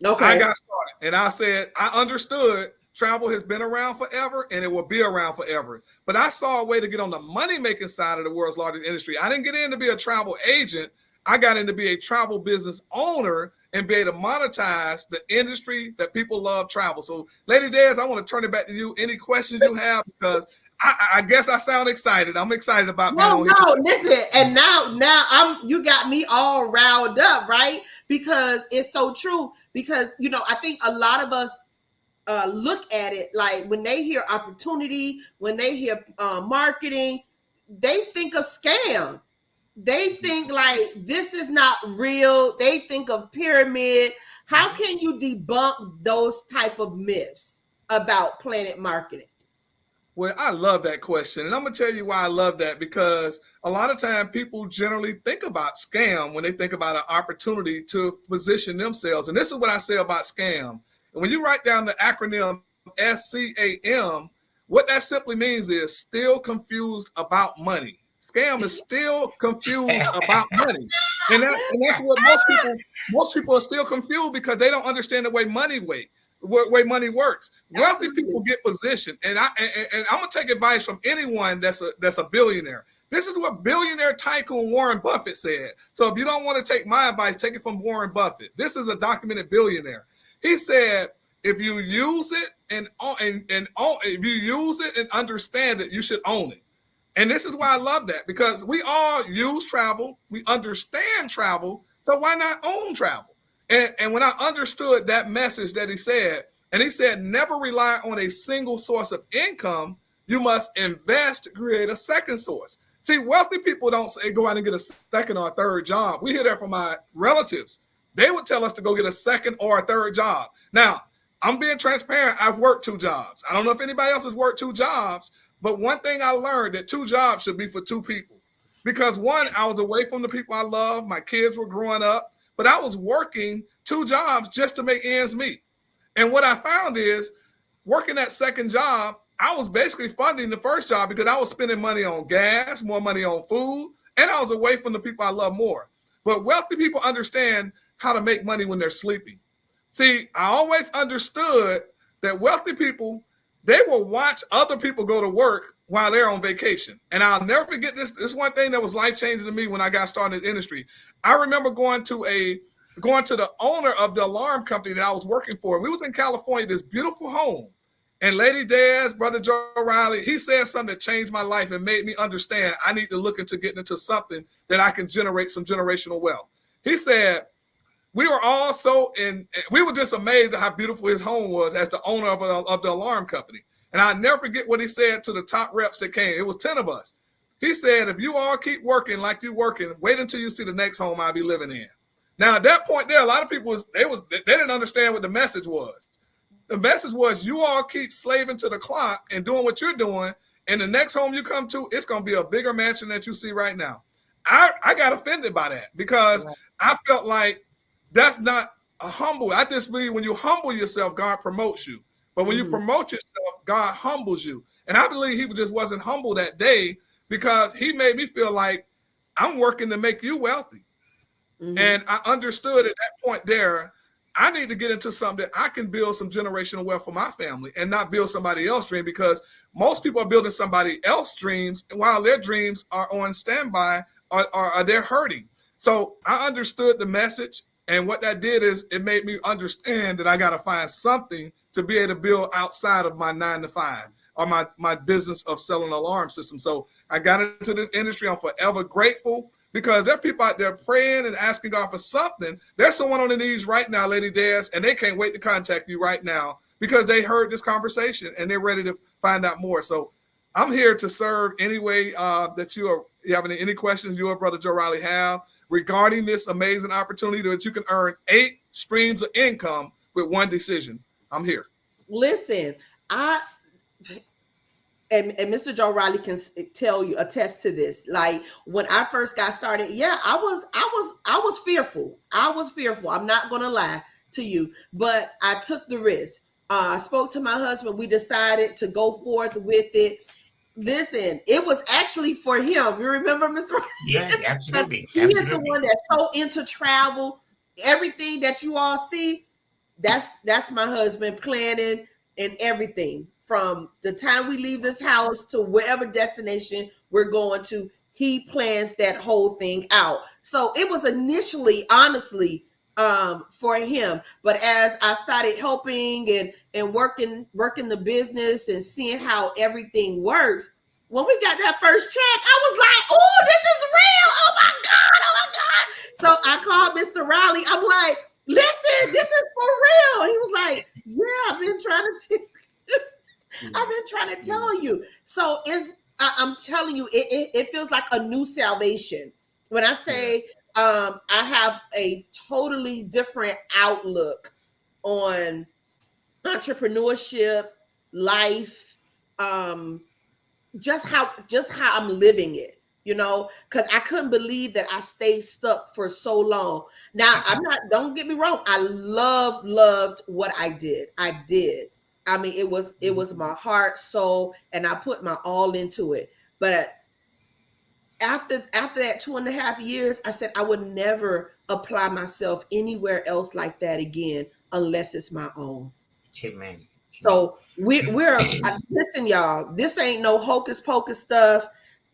I Okay. got started. And I said, I understood travel has been around forever and it will be around forever. But I saw a way to get on the money-making side of the world's largest industry. I didn't get in to be a travel agent. I got in to be a travel business owner and be able to monetize the industry that people love travel. So, Lady Daz, I want to turn it back to you. Any questions you have? Because I guess I sound excited. I'm excited about being on here. No, listen. And now you got me all riled up, right? Because it's so true. Because I think a lot of us look at it like when they hear opportunity, when they hear marketing, they think of scam. They think like this is not real. They think of pyramid. How can you debunk those type of myths about Planet Marketing? Well, I love that question. And I'm going to tell you why I love that, because a lot of time people generally think about scam when they think about an opportunity to position themselves. And this is what I say about scam. And when you write down the acronym SCAM, what that simply means is still confused about money. Scam is still confused about money. And that's what most people are still confused because they don't understand the way money works. Wealthy Absolutely. people get positioned, and I'm gonna take advice from anyone that's a billionaire. This is what billionaire tycoon Warren Buffett said. So if you don't want to take my advice, take it from Warren Buffett. This is a documented billionaire. He said, if you use it and if you use it and understand it, you should own it. And this is why I love that, because we all use travel, we understand travel, so why not own travel? And when I understood that message that he said, and he said, never rely on a single source of income, you must invest to create a second source. See, wealthy people don't say go out and get a second or a third job. We hear that from my relatives. They would tell us to go get a second or a third job. Now, I'm being transparent. I've worked 2 jobs. I don't know if anybody else has worked 2 jobs, but one thing I learned that 2 jobs should be for 2 people. Because one, I was away from the people I love. My kids were growing up, but I was working 2 jobs just to make ends meet. And what I found is working that second job, I was basically funding the first job because I was spending money on gas, more money on food, and I was away from the people I love more. But wealthy people understand how to make money when they're sleeping. See, I always understood that wealthy people, they will watch other people go to work while they're on vacation. And I'll never forget this. This one thing that was life-changing to me when I got started in this industry. I remember going to the owner of the alarm company that I was working for. We was in California, this beautiful home. And Lady Des, Brother Joe Riley, he said something that changed my life and made me understand I need to look into getting into something that I can generate some generational wealth. He said, we were all we were just amazed at how beautiful his home was as the owner of the alarm company. And I'll never forget what he said to the top reps that came. It was 10 of us. He said, if you all keep working like you're working, wait until you see the next home I'll be living in. Now, at that point there, a lot of people, they didn't understand what the message was. The message was, you all keep slaving to the clock and doing what you're doing, and the next home you come to, it's going to be a bigger mansion that you see right now. I got offended by that because I felt like that's not a humble. I just believe when you humble yourself, God promotes you. But when you promote yourself, God humbles you. And I believe he just wasn't humble that day because he made me feel like I'm working to make you wealthy. And I understood at that point there, I need to get into something that I can build some generational wealth for my family and not build somebody else's dream, because most people are building somebody else's dreams while their dreams are on standby or they're hurting. So I understood the message. And what that did is it made me understand that I got to find something to be able to build outside of my 9 to 5 or my business of selling alarm systems. So I got into this industry. I'm forever grateful because there are people out there praying and asking God for something. There's someone on the knees right now, Lady Des, and they can't wait to contact you right now because they heard this conversation and they're ready to find out more. So I'm here to serve any way that you have any questions you or Brother Joe Riley have regarding this amazing opportunity that you can earn 8 streams of income with one decision. I'm here. Listen, and Mr. Joe Riley can attest to this. Like when I first got started, I was fearful. I was fearful. I'm not gonna lie to you, but I took the risk. I spoke to my husband. We decided to go forth with it. Listen, it was actually for him. You remember, Mr. Riley? Yeah, absolutely. He is the one that's so into travel. Everything that you all see, that's my husband planning and everything. From the time we leave this house to wherever destination we're going to, he plans that whole thing out. So it was initially, honestly, for him. But as I started helping and working the business and seeing how everything works, when we got that first check, I was like, oh, this is real. Oh my God. Oh my God. So I called Mr. Riley. I'm like, listen, this is for real. He was like, yeah, I've been trying to tell you. So I'm telling you, it feels like a new salvation. When I say I have a totally different outlook on entrepreneurship, life, just how I'm living it, because I couldn't believe that I stayed stuck for so long. Now, don't get me wrong. I loved what I did. I did. I mean, it was my heart, soul, and I put my all into it. But after that 2.5 years, I said I would never apply myself anywhere else like that again unless it's my own. Amen. So we're listen, y'all. This ain't no hocus pocus stuff.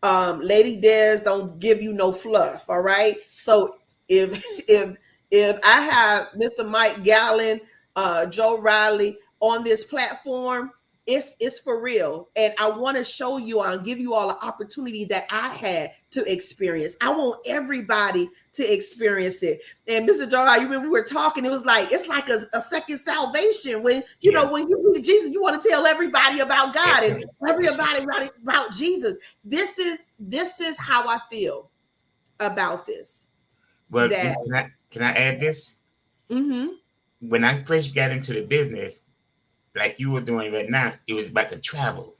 Lady Des don't give you no fluff. All right. So if I have Mr. Mike Gallen, Joe Riley on this platform, it's for real. And I want to show you and give you all an opportunity that I had to experience. I want everybody to experience it. And Mr. Joe, you remember we were talking, it's like a second salvation. When you know, when you meet Jesus, you want to tell everybody about God and everybody about Jesus. This is how I feel about this. Well, can I add this? When I first got into the business, like you were doing right now, it was about the travel.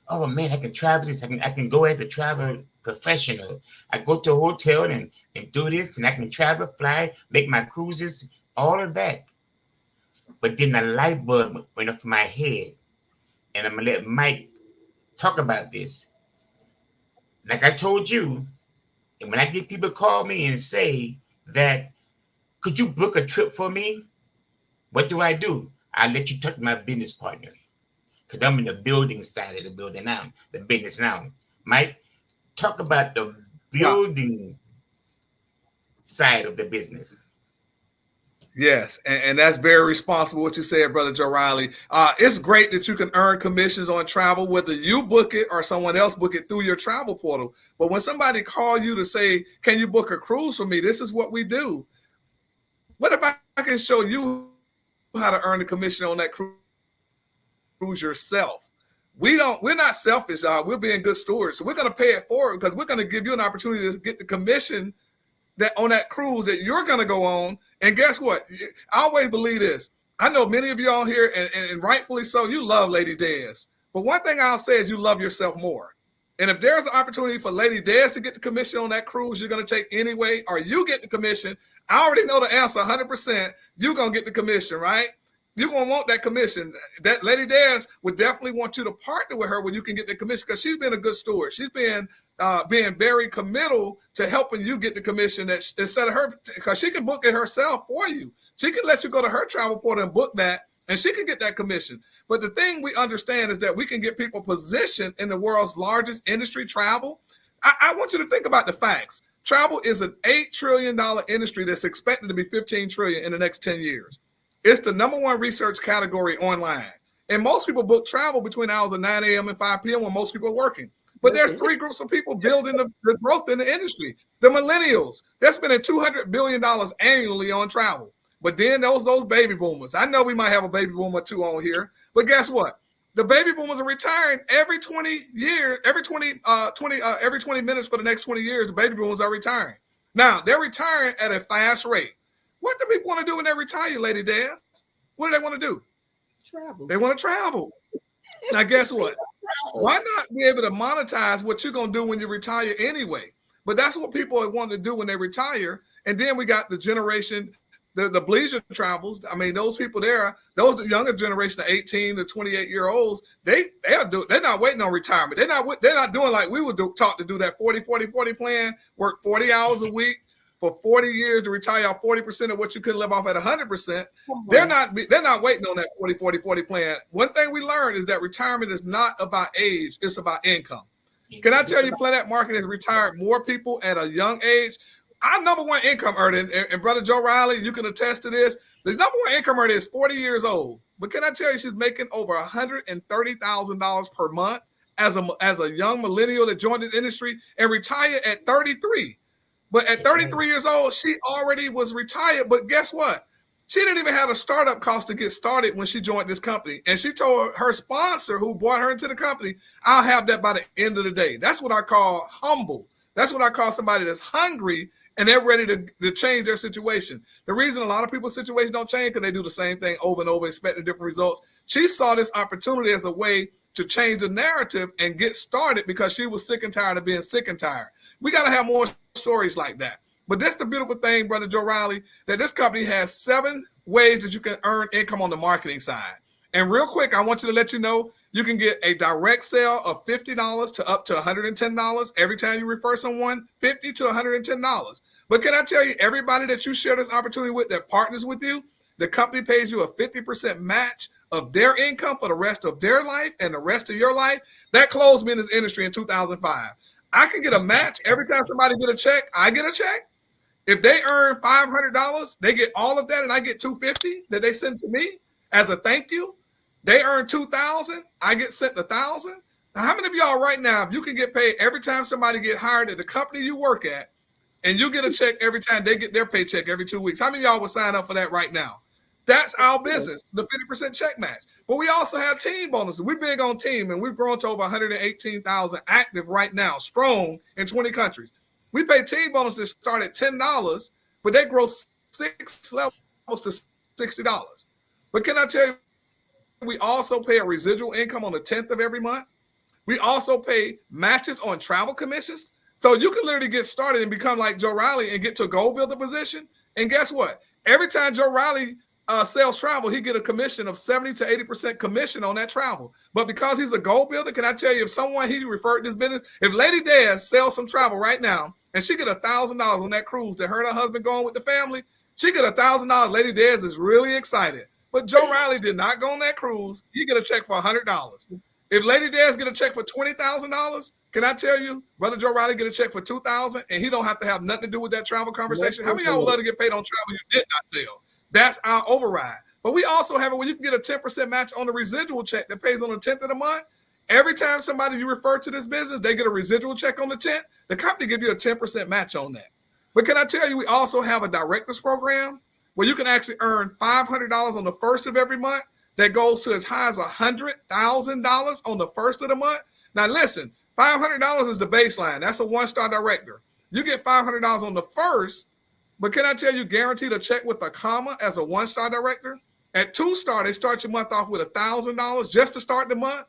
Oh man, I can travel this. I can go as a travel professional. I go to a hotel and do this, and I can travel, fly, make my cruises, all of that. But then the light bulb went off my head, and I'm gonna let Mike talk about this. Like I told you, and when I get people call me and say that, could you book a trip for me? What do? I let you talk to my business partner because I'm in the building side of the building now, the business now. Mike, talk about the Right. building side of the business. Yes, and that's very responsible what you said, Brother Joe Riley. It's great that you can earn commissions on travel, whether you book it or someone else book it through your travel portal. But when somebody call you to say, can you book a cruise for me? This is what we do. What if I can show you how to earn the commission on that cruise yourself? We're not selfish, y'all. We're being good stewards. So we're going to pay it forward because we're going to give you an opportunity to get the commission that on that cruise that you're going to go on. And guess what? I always believe this. I know many of you all here, and rightfully so, you love Lady Dez. But one thing I'll say is you love yourself more. And if there's an opportunity for Lady Dez to get the commission on that cruise you're going to take anyway, or you get the commission, I already know the answer 100%. You're going to get the commission, right? You're going to want that commission. That Lady Dez would definitely want you to partner with her when you can get the commission because she's been a good steward. She's been being very committal to helping you get the commission that instead of her, because she can book it herself for you. She can let you go to her travel portal and book that, and she can get that commission. But the thing we understand is that we can get people positioned in the world's largest industry, travel. I want you to think about the facts. Travel is an $8 trillion industry that's expected to be $15 trillion in the next 10 years. It's the number one research category online. And most people book travel between the hours of 9 a.m. and 5 p.m. when most people are working. But there's three groups of people building the growth in the industry. The millennials, they're spending $200 billion annually on travel. But then those baby boomers. I know we might have a baby boomer or two on here, but guess what? The baby boomers are retiring every 20 years, every 20 minutes for the next 20 years. The baby boomers are retiring. Now they're retiring at a fast rate. What do people want to do when they retire, Lady Dez? What do they want to do? Travel. They want to travel. Now, guess what? Why not be able to monetize what you're going to do when you retire anyway? But that's what people want to do when they retire. And then we got the generation, the bleisure travels. I mean, those people there, those the younger generation of 18 to 28-year-olds, they're not waiting on retirement. They're not doing like we would taught to do that 40-40-40 plan, work 40 hours a week for 40 years to retire off 40% of what you could live off at 100%. They're not waiting on that 40-40-40 plan. One thing we learned is that retirement is not about age, it's about income. Can I tell you, Planet Market has retired more people at a young age? Our number one income earner, and Brother Joe Riley, you can attest to this, the number one income earner is 40 years old. But can I tell you, she's making over $130,000 per month as a young millennial that joined this industry and retired at 33. But at 33 years old, she already was retired. But guess what? She didn't even have a startup cost to get started when she joined this company. And she told her sponsor who brought her into the company, I'll have that by the end of the day. That's what I call humble. That's what I call somebody that's hungry and they're ready to change their situation. The reason a lot of people's situations don't change because they do the same thing over and over, expecting different results. She saw this opportunity as a way to change the narrative and get started because she was sick and tired of being sick and tired. We got to have more stories like that. But that's the beautiful thing, Brother Joe Riley, that this company has 7 ways that you can earn income on the marketing side. And real quick, I want you to let you know, you can get a direct sale of $50 to up to $110 every time you refer someone, $50 to $110. But can I tell you, everybody that you share this opportunity with that partners with you, the company pays you a 50% match of their income for the rest of their life and the rest of your life. That closed me in this industry in 2005. I can get a match every time somebody get a check. I get a check. If they earn $500, they get all of that, and I get $250 that they send to me as a thank you. They earn $2,000. I get sent $1,000. Now, how many of y'all right now, if you can get paid every time somebody get hired at the company you work at, and you get a check every time they get their paycheck every 2 weeks? How many of y'all would sign up for that right now? That's our business, the 50% check match. But we also have team bonuses. We're big on team, and we've grown to over 118,000 active right now, strong in 20 countries. We pay team bonuses start at $10, but they grow 6 levels to $60. But can I tell you, we also pay a residual income on the 10th of every month. We also pay matches on travel commissions. So you can literally get started and become like Joe Riley and get to a gold builder position. And guess what? Every time Joe Riley sells travel, he get a commission of 70 to 80% commission on that travel. But because he's a goal builder, can I tell you, if someone he referred this business, if Lady Des sells some travel right now and she get $1,000 on that cruise that her and her husband going with the family, she get $1,000. Lady Des is really excited. But Joe Riley did not go on that cruise. He get a check for $100. If Lady Des get a check for $20,000, can I tell you, Brother Joe Riley get a check for $2,000 and he don't have to have nothing to do with that travel conversation? How many of y'all love to get paid on travel you did not sell? That's our override. But we also have it where you can get a 10% match on the residual check that pays on the 10th of the month. Every time somebody you refer to this business, they get a residual check on the 10th. The company give you a 10% match on that. But can I tell you, we also have a directors program where you can actually earn $500 on the first of every month that goes to as high as $100,000 on the first of the month. Now, listen, $500 is the baseline. That's a one-star director. You get $500 on the first, but can I tell you, guaranteed a check with a comma as a one-star director? At 2-star, they start your month off with $1,000 just to start the month.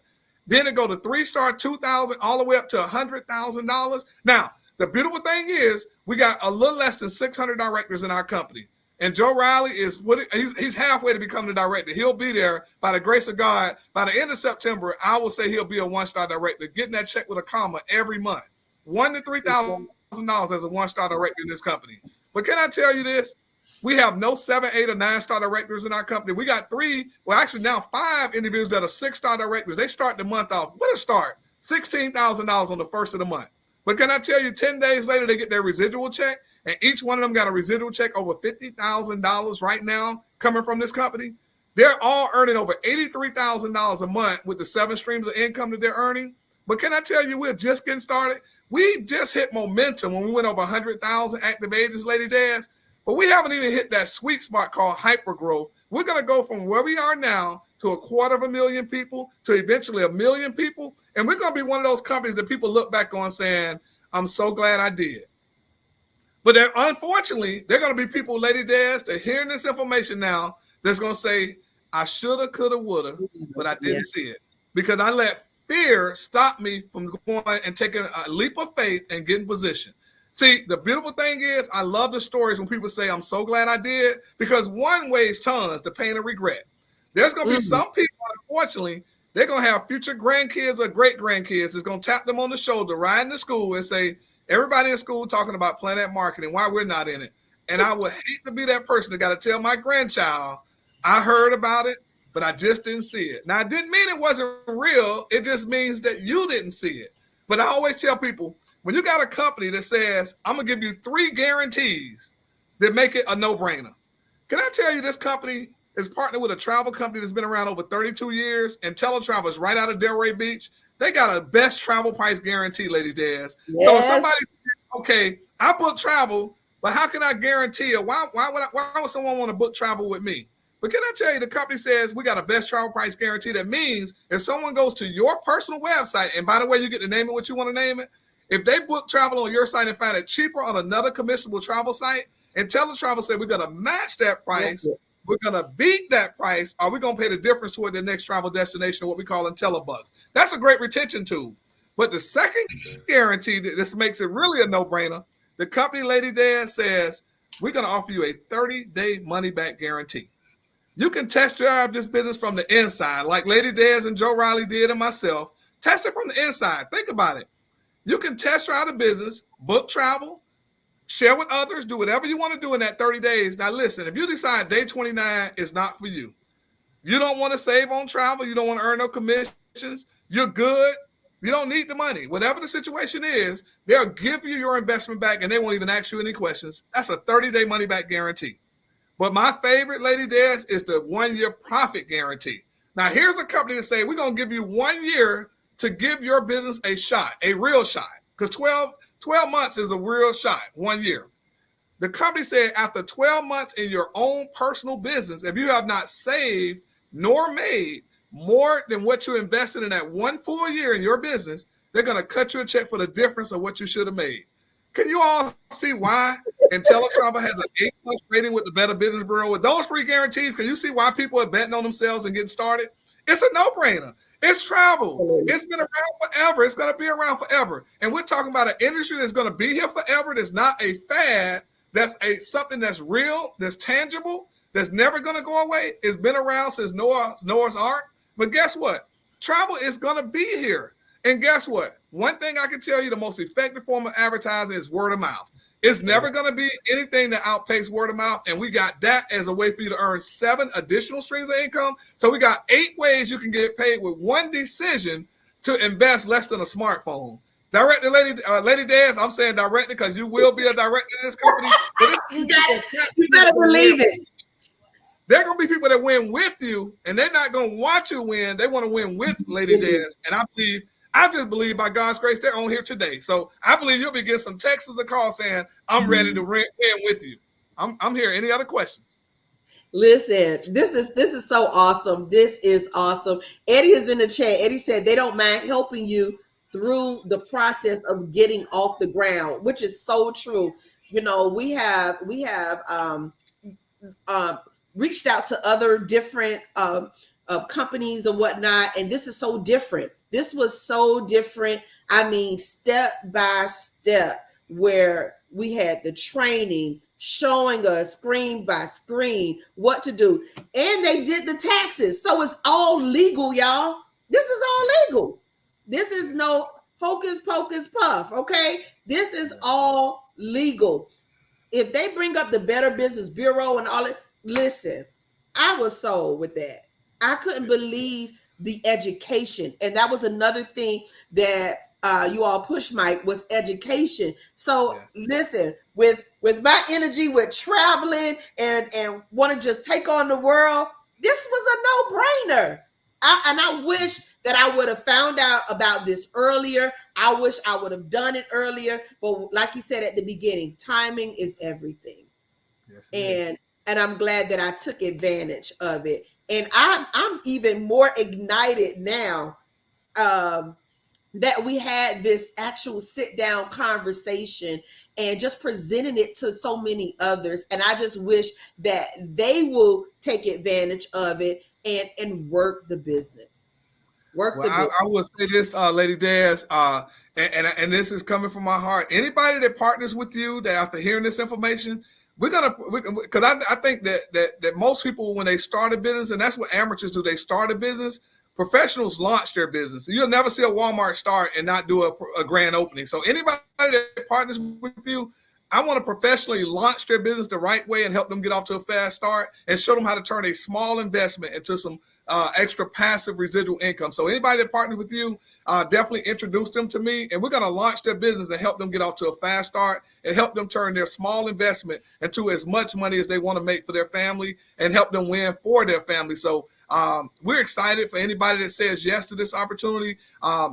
Then it go to 3-star, $2,000, all the way up to $100,000. Now, the beautiful thing is we got a little less than 600 directors in our company. And Joe Riley he's halfway to become the director. He'll be there by the grace of God. By the end of September, I will say he'll be a one-star director, getting that check with a comma every month. $1,000 to $3,000 as a one-star director in this company. But can I tell you this? We have no 7, 8, or 9-star directors in our company. We got 3, well, actually now 5 individuals that are 6-star directors. They start the month off with a start, $16,000 on the first of the month. But can I tell you, 10 days later, they get their residual check, and each one of them got a residual check over $50,000 right now coming from this company. They're all earning over $83,000 a month with the 7 streams of income that they're earning. But can I tell you, we're just getting started. We just hit momentum when we went over 100,000 active agents, Lady Des. But we haven't even hit that sweet spot called hypergrowth. We're going to go from where we are now to 250,000 people to eventually 1 million people. And we're going to be one of those companies that people look back on saying, I'm so glad I did. But unfortunately, there are going to be people, Lady Des, that hearing this information now that's going to say, I shoulda, coulda, woulda, but I didn't see it. Because I let fear stop me from going and taking a leap of faith and getting position. See, the beautiful thing is, I love the stories when people say, I'm so glad I did, because one weighs tons, the pain of regret. There's going to be some people, unfortunately, they're going to have future grandkids or great-grandkids that's going to tap them on the shoulder, riding to school and say, everybody in school talking about Planet Marketing, why we're not in it. And I would hate to be that person that got to tell my grandchild, I heard about it, but I just didn't see it. Now, it didn't mean it wasn't real. It just means that you didn't see it. But I always tell people, when you got a company that says, I'm going to give you 3 guarantees that make it a no-brainer. Can I tell you, this company is partnered with a travel company that's been around over 32 years, and Teletravel is right out of Delray Beach. They got a best travel price guarantee, Lady Des. Yes. So if somebody says, okay, I book travel, but how can I guarantee it? Why would someone want to book travel with me? But can I tell you, the company says we got a best travel price guarantee. That means if someone goes to your personal website, and by the way, you get to name it what you want to name it. If they book travel on your site and find it cheaper on another commissionable travel site, and Teletravel said we're going to match that price, we're going to beat that price, or we're going to pay the difference toward the next travel destination, what we call IntelliBucks. That's a great retention tool. But the second guarantee, that this makes it really a no-brainer, the company, Lady Des, says we're going to offer you a 30-day money-back guarantee. You can test drive this business from the inside, like Lady Des and Joe Riley did and myself. Test it from the inside. Think about it. You can test drive the business, book travel, share with others, do whatever you want to do in that 30 days. Now, listen, if you decide day 29 is not for you, you don't want to save on travel, you don't want to earn no commissions, you're good, you don't need the money. Whatever the situation is, they'll give you your investment back and they won't even ask you any questions. That's a 30-day money-back guarantee. But my favorite, Lady Des, is the 1-year profit guarantee. Now, here's a company that say we're going to give you 1 year to give your business a shot, a real shot, because 12 months is a real shot, 1 year. The company said after 12 months in your own personal business, if you have not saved nor made more than what you invested in that 1 full year in your business, they're going to cut you a check for the difference of what you should have made. Can you all see why Teletravel has an A+ rating with the Better Business Bureau? With those 3 guarantees, can you see why people are betting on themselves and getting started? It's a no-brainer. It's travel. It's been around forever. It's going to be around forever. And we're talking about an industry that's going to be here forever. That's not a fad. That's something that's real, that's tangible. that's never going to go away. It's been around since Noah's Ark. But guess what? Travel is going to be here. And guess what? One thing I can tell you, the most effective form of advertising is word of mouth. It's never going to be anything that outpaces word of mouth. And we got that as a way for you to earn 7 additional streams of income. So we got 8 ways you can get paid with one decision to invest less than a smartphone. Directly, Lady Dez, I'm saying directly because you will be a director in this company. But you better believe it. There are going to be people that win with you, and they're not going to watch you win. They want to win with Lady Dez. And I just believe by God's grace, they're on here today. So I believe you'll be getting some texts and calls saying, I'm ready to win with you. I'm here. Any other questions? Listen, this is so awesome. This is awesome. Eddie is in the chat. Eddie said they don't mind helping you through the process of getting off the ground, which is so true. You know, we have reached out to other different companies and whatnot, and this is so different. This was so different. I mean, step by step, where we had the training showing us screen by screen what to do, and they did the taxes, so it's all legal, y'all. This is all legal. This is no hocus pocus puff. Okay, this is all legal. If they bring up the Better Business Bureau and all it, listen, I was sold with that. I couldn't believe the education. And that was another thing that you all pushed, Mike, was education. So listen, with my energy, with traveling and want to just take on the world, this was a no-brainer. I wish that I would have found out about this earlier. I wish I would have done it earlier. But like you said at the beginning, timing is everything. Yes, and I'm glad that I took advantage of it. And I'm even more ignited now that we had this actual sit down conversation and just presenting it to so many others. And I just wish that they will take advantage of it and work the business. I will say this, Lady Dez, and this is coming from my heart. Anybody that partners with you that after hearing this information, because I think that most people, when they start a business, and that's what amateurs do, they start a business. Professionals launch their business. You'll never see a Walmart start and not do a grand opening. So anybody that partners with you, I want to professionally launch their business the right way and help them get off to a fast start and show them how to turn a small investment into some extra passive residual income. So anybody that partners with you, definitely introduce them to me, and we're going to launch their business and help them get off to a fast start and help them turn their small investment into as much money as they want to make for their family and help them win for their family. So we're excited for anybody that says yes to this opportunity.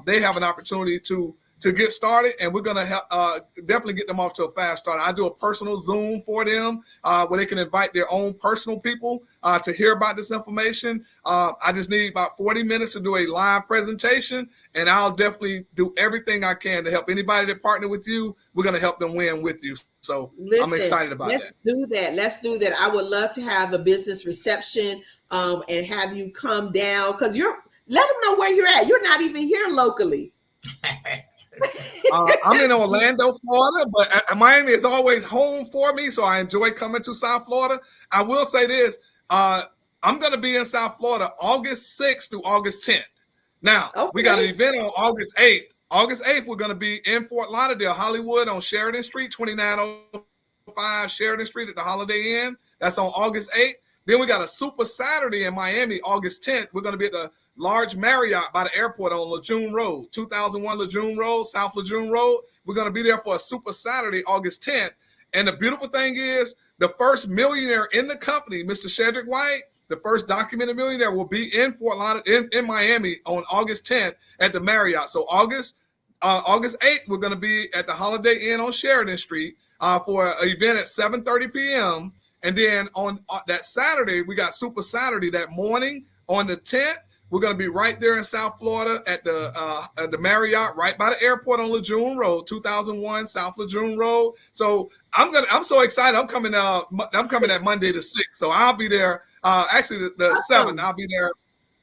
They have an opportunity to get started, and we're going to definitely get them off to a fast start. I do a personal Zoom for them where they can invite their own personal people to hear about this information. I just need about 40 minutes to do a live presentation, and I'll definitely do everything I can to help anybody that partner with you. We're going to help them win with you. So I'm excited about that. Let's do that. I would love to have a business reception and have you come down, because let them know where you're at. You're not even here locally. I'm in Orlando, Florida, but Miami is always home for me, so I enjoy coming to South Florida. I will say this, I'm going to be in South Florida August 6th through August 10th. Now, we got an event on August 8th. August 8th, we're going to be in Fort Lauderdale, Hollywood on Sheridan Street, 2905 Sheridan Street at the Holiday Inn. That's on August 8th. Then we got a Super Saturday in Miami, August 10th. We're going to be at the large Marriott by the airport on Lejeune Road, 2001 Lejeune Road, South Lejeune Road. We're going to be there for a Super Saturday, August 10th. And the beautiful thing is, the first millionaire in the company, Mr. Shedrick White, the first documented millionaire, will be in Fort Lauderdale, in Miami on August 10th at the Marriott. So August 8th, we're going to be at the Holiday Inn on Sheridan Street for an event at 7:30 p.m. And then on that Saturday, we got Super Saturday that morning on the 10th. We're going to be right there in South Florida at the Marriott, right by the airport on Lejeune Road, 2001 South Lejeune Road. So I'm so excited. I'm coming that Monday the 6th. So I'll be there. Actually, the 7th. I'll be there.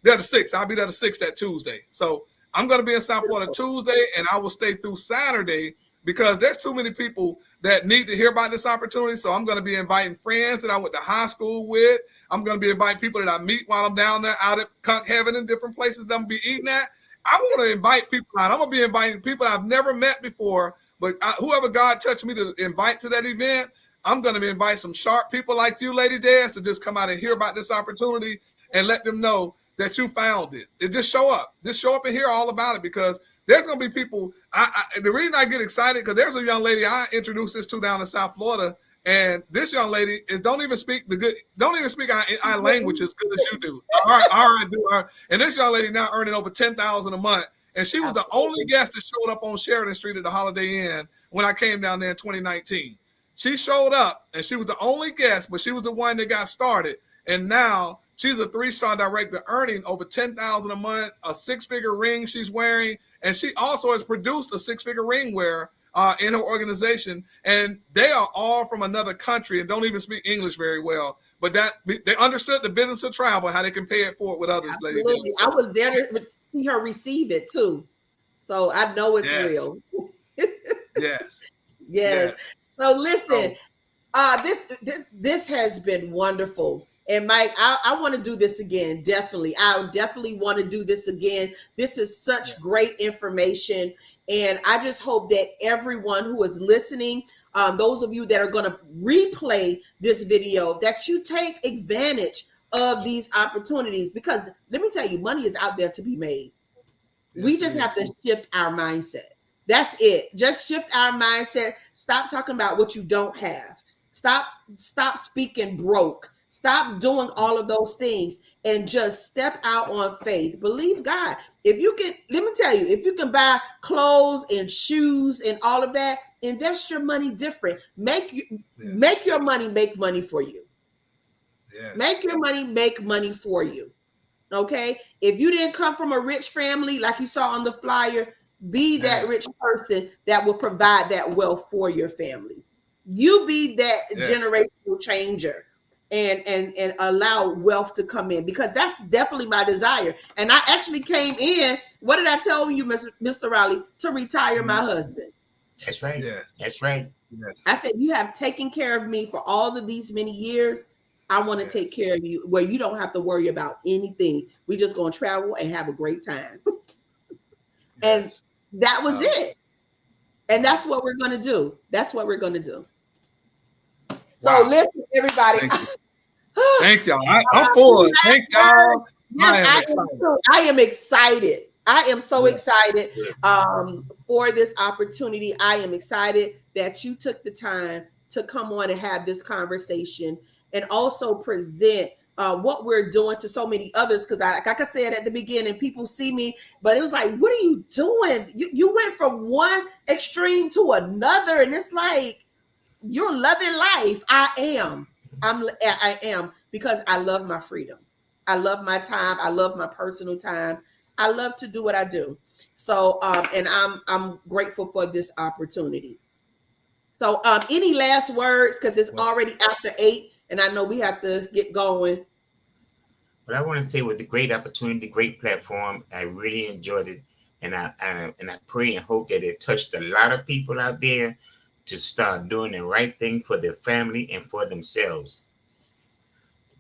The 6th. I'll be there the 6th that Tuesday. So I'm going to be in South Florida Tuesday, and I will stay through Saturday. because there's too many people that need to hear about this opportunity. So I'm going to be inviting friends that I went to high school with. I'm going to be inviting people that I meet while I'm down there out at Conk Heaven and different places that I'm going to be eating at. I want to invite people out. I'm going to be inviting people I've never met before, but whoever God touched me to invite to that event, I'm going to be inviting some sharp people like you, Lady Des, to just come out and hear about this opportunity and let them know that you found it. Just show up. Just show up and hear all about it, because there's going to be people. The reason I get excited, because there's a young lady I introduced this to down in South Florida, and this young lady don't even speak our language as good as you do. And this young lady now earning over $10,000 a month, and she was the only guest that showed up on Sheridan Street at the Holiday Inn when I came down there in 2019. She showed up, and she was the only guest, but she was the one that got started, and now she's a 3-star director earning over $10,000 a month, a 6-figure ring she's wearing, and she also has produced a 6-figure ring wearer in her organization. And they are all from another country and don't even speak English very well. But they understood the business of travel, how they can pay it forward with others. Absolutely. I was there to see her receive it too. So I know it's real. Yes. So listen, this has been wonderful. And Mike, I want to do this again. Definitely. I definitely want to do this again. This is such great information. And I just hope that everyone who is listening, those of you that are going to replay this video, that you take advantage of these opportunities, because let me tell you, money is out there to be made. We just have to shift our mindset. That's it. Just shift our mindset. Stop talking about what you don't have. Stop speaking broke. Stop doing all of those things and just step out on faith. Believe God. If you can, let me tell you, if you can buy clothes and shoes and all of that, invest your money different. Make your money make money for you. Make your money make money for you. Okay? If you didn't come from a rich family, like you saw on the flyer, be that rich person that will provide that wealth for your family. You be that generational changer. And allow wealth to come in, because that's definitely my desire. And I actually came in, what did I tell you, Mr. Riley? To retire my husband. That's right. That's right. I said, you have taken care of me for all of these many years. I want to take care of you where you don't have to worry about anything. We just going to travel and have a great time. And that was it. And that's what we're going to do. That's what we're going to do. So listen, everybody. Thank y'all. I'm for it. Thank y'all. Yes, I am excited. I am so excited for this opportunity. I am excited that you took the time to come on and have this conversation and also present what we're doing to so many others. Because like I said at the beginning, people see me, but it was like, what are you doing? You went from one extreme to another, and it's like, you're loving life. I am, because I love my freedom. I love my time. I love my personal time. I love to do what I do. So, and I'm grateful for this opportunity. So, any last words? Because it's already after 8, and I know we have to get going. What I want to say was the great opportunity, great platform. I really enjoyed it, and I pray and hope that it touched a lot of people out there to start doing the right thing for their family and for themselves.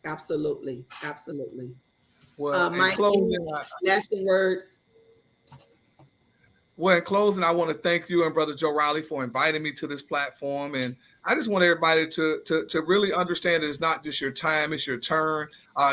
Absolutely. Well, my closing, lasting words. Well, in closing, I want to thank you and Brother Joe Riley for inviting me to this platform. And I just want everybody to really understand that it's not just your time, it's your turn.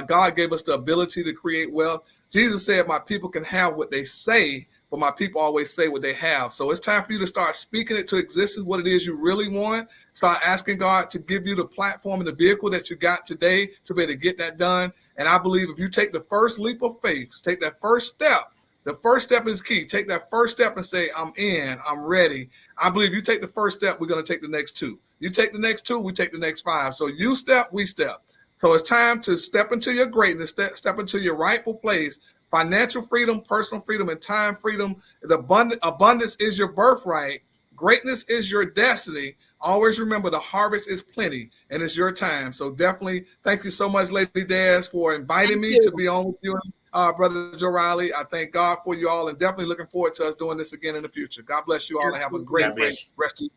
God gave us the ability to create wealth. Jesus said, my people can have what they say, but my people always say what they have. So it's time for you to start speaking it to existence, what it is you really want. Start asking God to give you the platform and the vehicle that you got today to be able to get that done. And I believe if you take the first leap of faith, take that first step, the first step is key. Take that first step and say, I'm in, I'm ready. I believe you take the first step, we're going to take the next 2. You take the next 2, we take the next 5. So you step, we step. So it's time to step into your greatness, step into your rightful place. Financial freedom, personal freedom, and time freedom. The abundance is your birthright. Greatness is your destiny. Always remember the harvest is plenty and it's your time. So definitely thank you so much, Lady Des, for inviting me to be on with you Brother Joe Riley. I thank God for you all and definitely looking forward to us doing this again in the future. God bless you all and have a great, God great bless you. rest of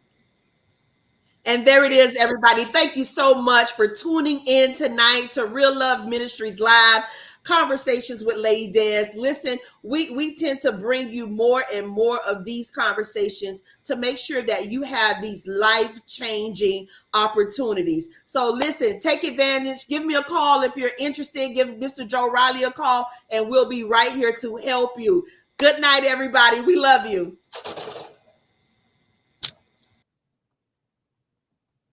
And there it is, everybody. Thank you so much for tuning in tonight to Real Love Ministries Live Conversations with Lady Des. Listen, we tend to bring you more and more of these conversations to make sure that you have these life-changing opportunities. So listen, take advantage. Give me a call if you're interested. Give Mr. Joe Riley a call, and we'll be right here to help you. Good night, everybody. We love you.